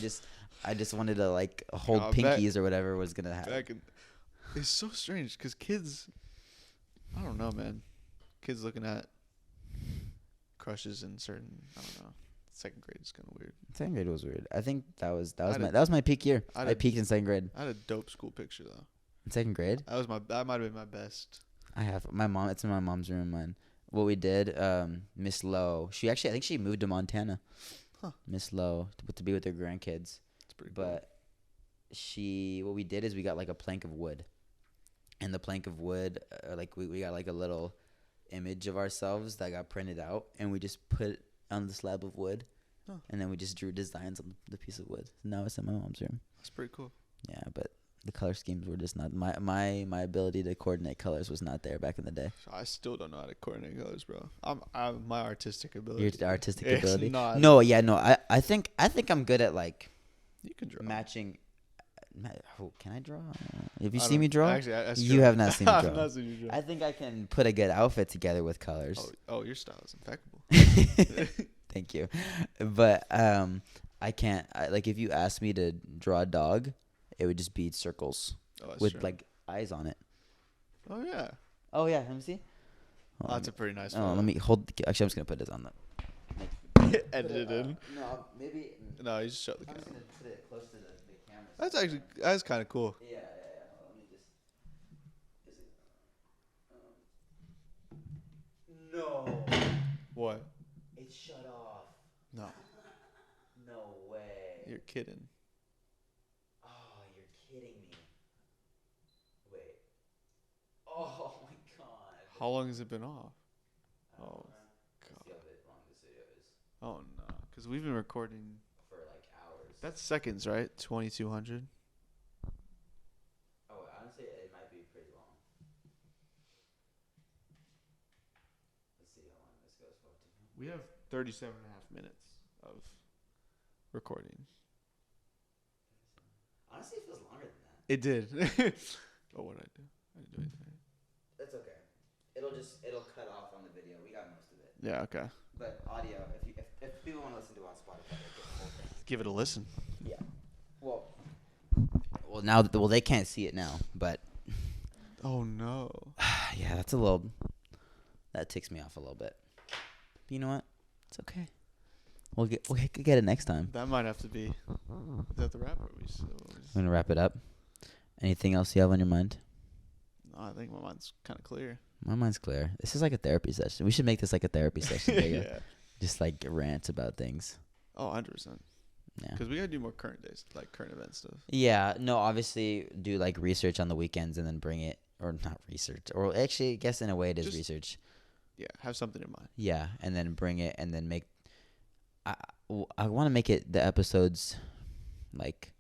S1: just wanted to like hold pinkies or whatever was gonna happen.
S2: It's so strange because kids, I don't know, man. Kids looking at crushes in certain, I don't know. Second grade is kind of weird.
S1: Second grade was weird. I think that was my peak year. I peaked in second grade.
S2: I had a dope school picture though.
S1: In second grade?
S2: That might have been my best.
S1: I have my mom. It's in my mom's room. Mine. What we did, Miss Lowe. I think she moved to Montana.
S2: Huh.
S1: Miss Lowe to be with her grandkids.
S2: That's pretty cool.
S1: But what we did is we got like a plank of wood, and the plank of wood, we got like a little. image of ourselves that got printed out, and we just put it on the slab of wood, and then we just drew designs on the piece of wood. Now it's in my mom's room.
S2: That's pretty cool.
S1: Yeah, but the color schemes were just not my ability to coordinate colors was not there back in the day.
S2: I still don't know how to coordinate colors, bro. I'm my artistic ability.
S1: Your artistic
S2: it's
S1: ability.
S2: Not,
S1: no, yeah, no. I think I'm good at like.
S2: You can draw.
S1: Matching. Oh, can I draw? Have you seen me draw?
S2: Actually,
S1: you have not seen me draw.
S2: I've not seen you draw.
S1: I think I can put a good outfit together with colors.
S2: Oh, your style is impeccable.
S1: Thank you, but I can't. Like if you asked me to draw a dog, it would just be circles with true. Like eyes on it.
S2: Oh yeah.
S1: Oh yeah. Let me see.
S2: Oh, that's a pretty nice.
S1: Oh, let me hold. Actually, I'm just gonna put this on the.
S2: Edit it in.
S1: No, maybe.
S2: No, you just show the camera.
S1: I'm just gonna put it close to the camera.
S2: That's kind of cool.
S1: Yeah. Let me just. Is it? No.
S2: What?
S1: It shut off.
S2: No.
S1: No way.
S2: You're kidding.
S1: Oh, you're kidding me. Wait. Oh my god.
S2: How long has it been off?
S1: Oh.
S2: God.
S1: See how long this video is.
S2: Oh no, because we've been recording
S1: for like hours.
S2: That's seconds, right? 2200.
S1: Oh, honestly, it might be pretty long. Let's see how long this goes for.
S2: We have 37 and a half minutes of recording.
S1: Honestly, it feels longer than that.
S2: It did. Oh, what did I do? I didn't do anything.
S1: That's okay. It'll cut off on the video. We got most of it.
S2: Yeah. Okay.
S1: But audio, if people want to listen to it on Spotify, they get the whole thing.
S2: Give it a listen.
S1: Yeah. Well, now they can't see it now, but.
S2: Oh no.
S1: Yeah, that ticks me off a little bit. But you know what? It's okay. We'll get it next time.
S2: That might have to be. Is that the wrap?
S1: I'm gonna wrap it up. Anything else you have on your mind?
S2: No, I think my mind's kind of clear.
S1: My mind's clear. This is like a therapy session. We should make this like a therapy session.
S2: Yeah.
S1: Just like rant about things.
S2: Oh, 100%.
S1: Yeah.
S2: Because we gotta do more current days, like current event stuff.
S1: Yeah. No, obviously do like research on the weekends and then bring it, or not research, or actually, I guess in a way it is just research.
S2: Yeah, have something in mind.
S1: Yeah, and then bring it, and then make. I want to make it the episodes, like,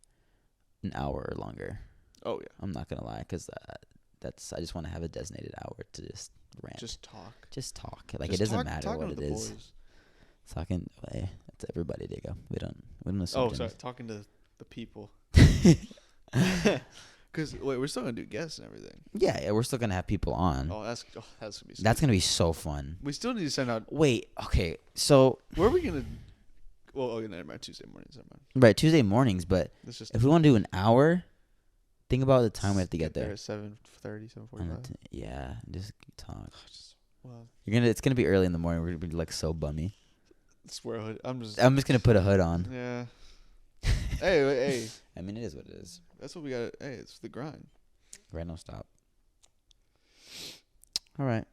S1: an hour or longer.
S2: Oh yeah.
S1: I'm not gonna lie, because I just want to have a designated hour to just rant.
S2: Just talk.
S1: Like it doesn't matter what it is. Boys. Talking. Well, that's everybody, Diego. We don't assume.
S2: Oh, sorry. Talking to the people. Because we're still gonna do guests and everything.
S1: Yeah, we're still gonna have people on.
S2: Oh, that's gonna be. Sweet.
S1: That's gonna be so fun.
S2: We still need to send out.
S1: Wait. Okay. So
S2: where are we gonna? Well, never mind. Tuesday mornings. Never mind.
S1: Right, Tuesday mornings. But if we want to do an hour, think about the time we have to get there.
S2: 7:30, 7:45.
S1: Yeah, just talk.
S2: Well,
S1: It's gonna be early in the morning. We're gonna be like so bummy.
S2: Swear a hood. I'm just
S1: gonna put a hood on.
S2: Yeah. hey.
S1: I mean, it is what it is.
S2: That's what we got. Hey, it's the grind.
S1: Grind don't stop. All right.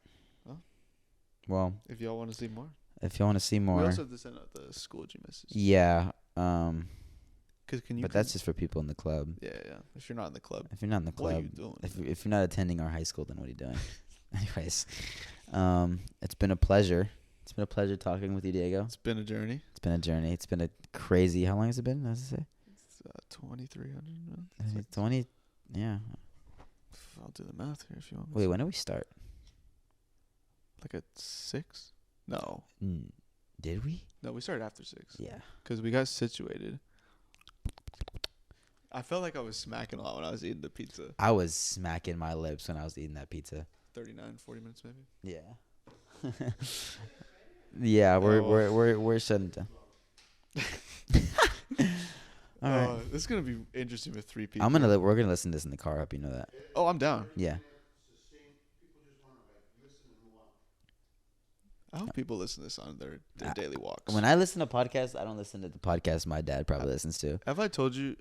S1: Well,
S2: if y'all want to see more.
S1: We
S2: also have to send out the Schoology message.
S1: Yeah.
S2: But
S1: that's just for people in the club.
S2: Yeah. If you're not in the club.
S1: What are you doing? If you're not attending our high school, then what are you doing? Anyways, it's been a pleasure. It's been a pleasure talking with you, Diego.
S2: It's been a journey.
S1: It's been a crazy. How long has it been? How's it say?
S2: It's 2,300 minutes.
S1: 20. Yeah.
S2: I'll do the math here if you want.
S1: Wait, when did we start?
S2: Like at 6? No.
S1: Did we?
S2: No, we started after 6.
S1: Yeah.
S2: Because we got situated. I felt like I was smacking a lot when I was eating the pizza.
S1: I was smacking my lips when I was eating that pizza.
S2: 39, 40 minutes maybe.
S1: Yeah. Yeah, we're shutting down. All right.
S2: This is gonna be interesting with 3 people.
S1: We're gonna listen to this in the car. I hope you know that.
S2: Oh, I'm down.
S1: Yeah.
S2: I hope people listen to this on their daily walks.
S1: When I listen to podcasts, I don't listen to the podcast my dad probably listens to.
S2: Have I told you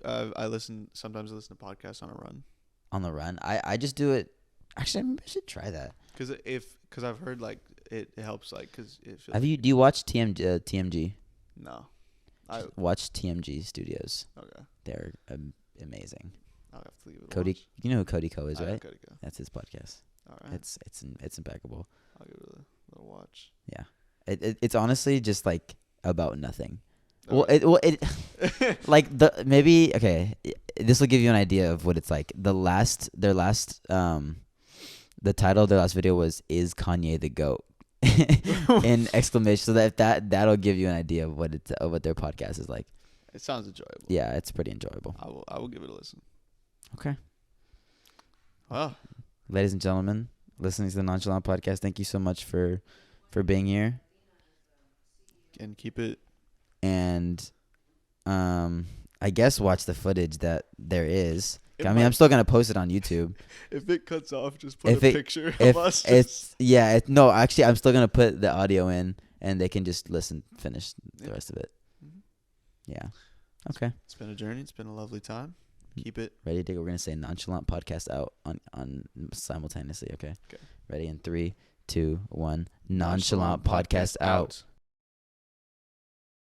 S2: sometimes I listen to podcasts on a run?
S1: On the run? I just do it. Actually, maybe I should try that.
S2: Because I've heard like it helps like because it feels.
S1: Do you watch TMG?
S2: No.
S1: Watch TMG Studios.
S2: Okay.
S1: They're amazing.
S2: I'll have to leave it.
S1: Cody, you know who Cody Co is, right?
S2: Cody Co.
S1: That's his podcast.
S2: All right.
S1: It's impeccable.
S2: I'll give it a little watch.
S1: Yeah. It's honestly just like about nothing.
S2: Okay.
S1: This will give you an idea of what it's like. The title of their last video was "Is Kanye the GOAT?" in exclamation. So that'll give you an idea of what their podcast is like.
S2: It sounds enjoyable.
S1: Yeah, it's pretty enjoyable.
S2: I will give it a listen.
S1: Okay.
S2: Wow.
S1: Ladies and gentlemen, listening to the Nonchalant Podcast, thank you so much for being here.
S2: And keep it.
S1: And I guess watch the footage that there is. I'm still gonna post it on YouTube.
S2: If it cuts off, just put a picture of us.
S1: No, actually, I'm still gonna put the audio in, and they can just finish the rest of it. Mm-hmm. Yeah. Okay.
S2: It's been a journey. It's been a lovely time. Keep it
S1: ready. We're gonna say Nonchalant Podcast out on simultaneously. Okay. Ready in 3, 2, 1. Nonchalant Podcast out.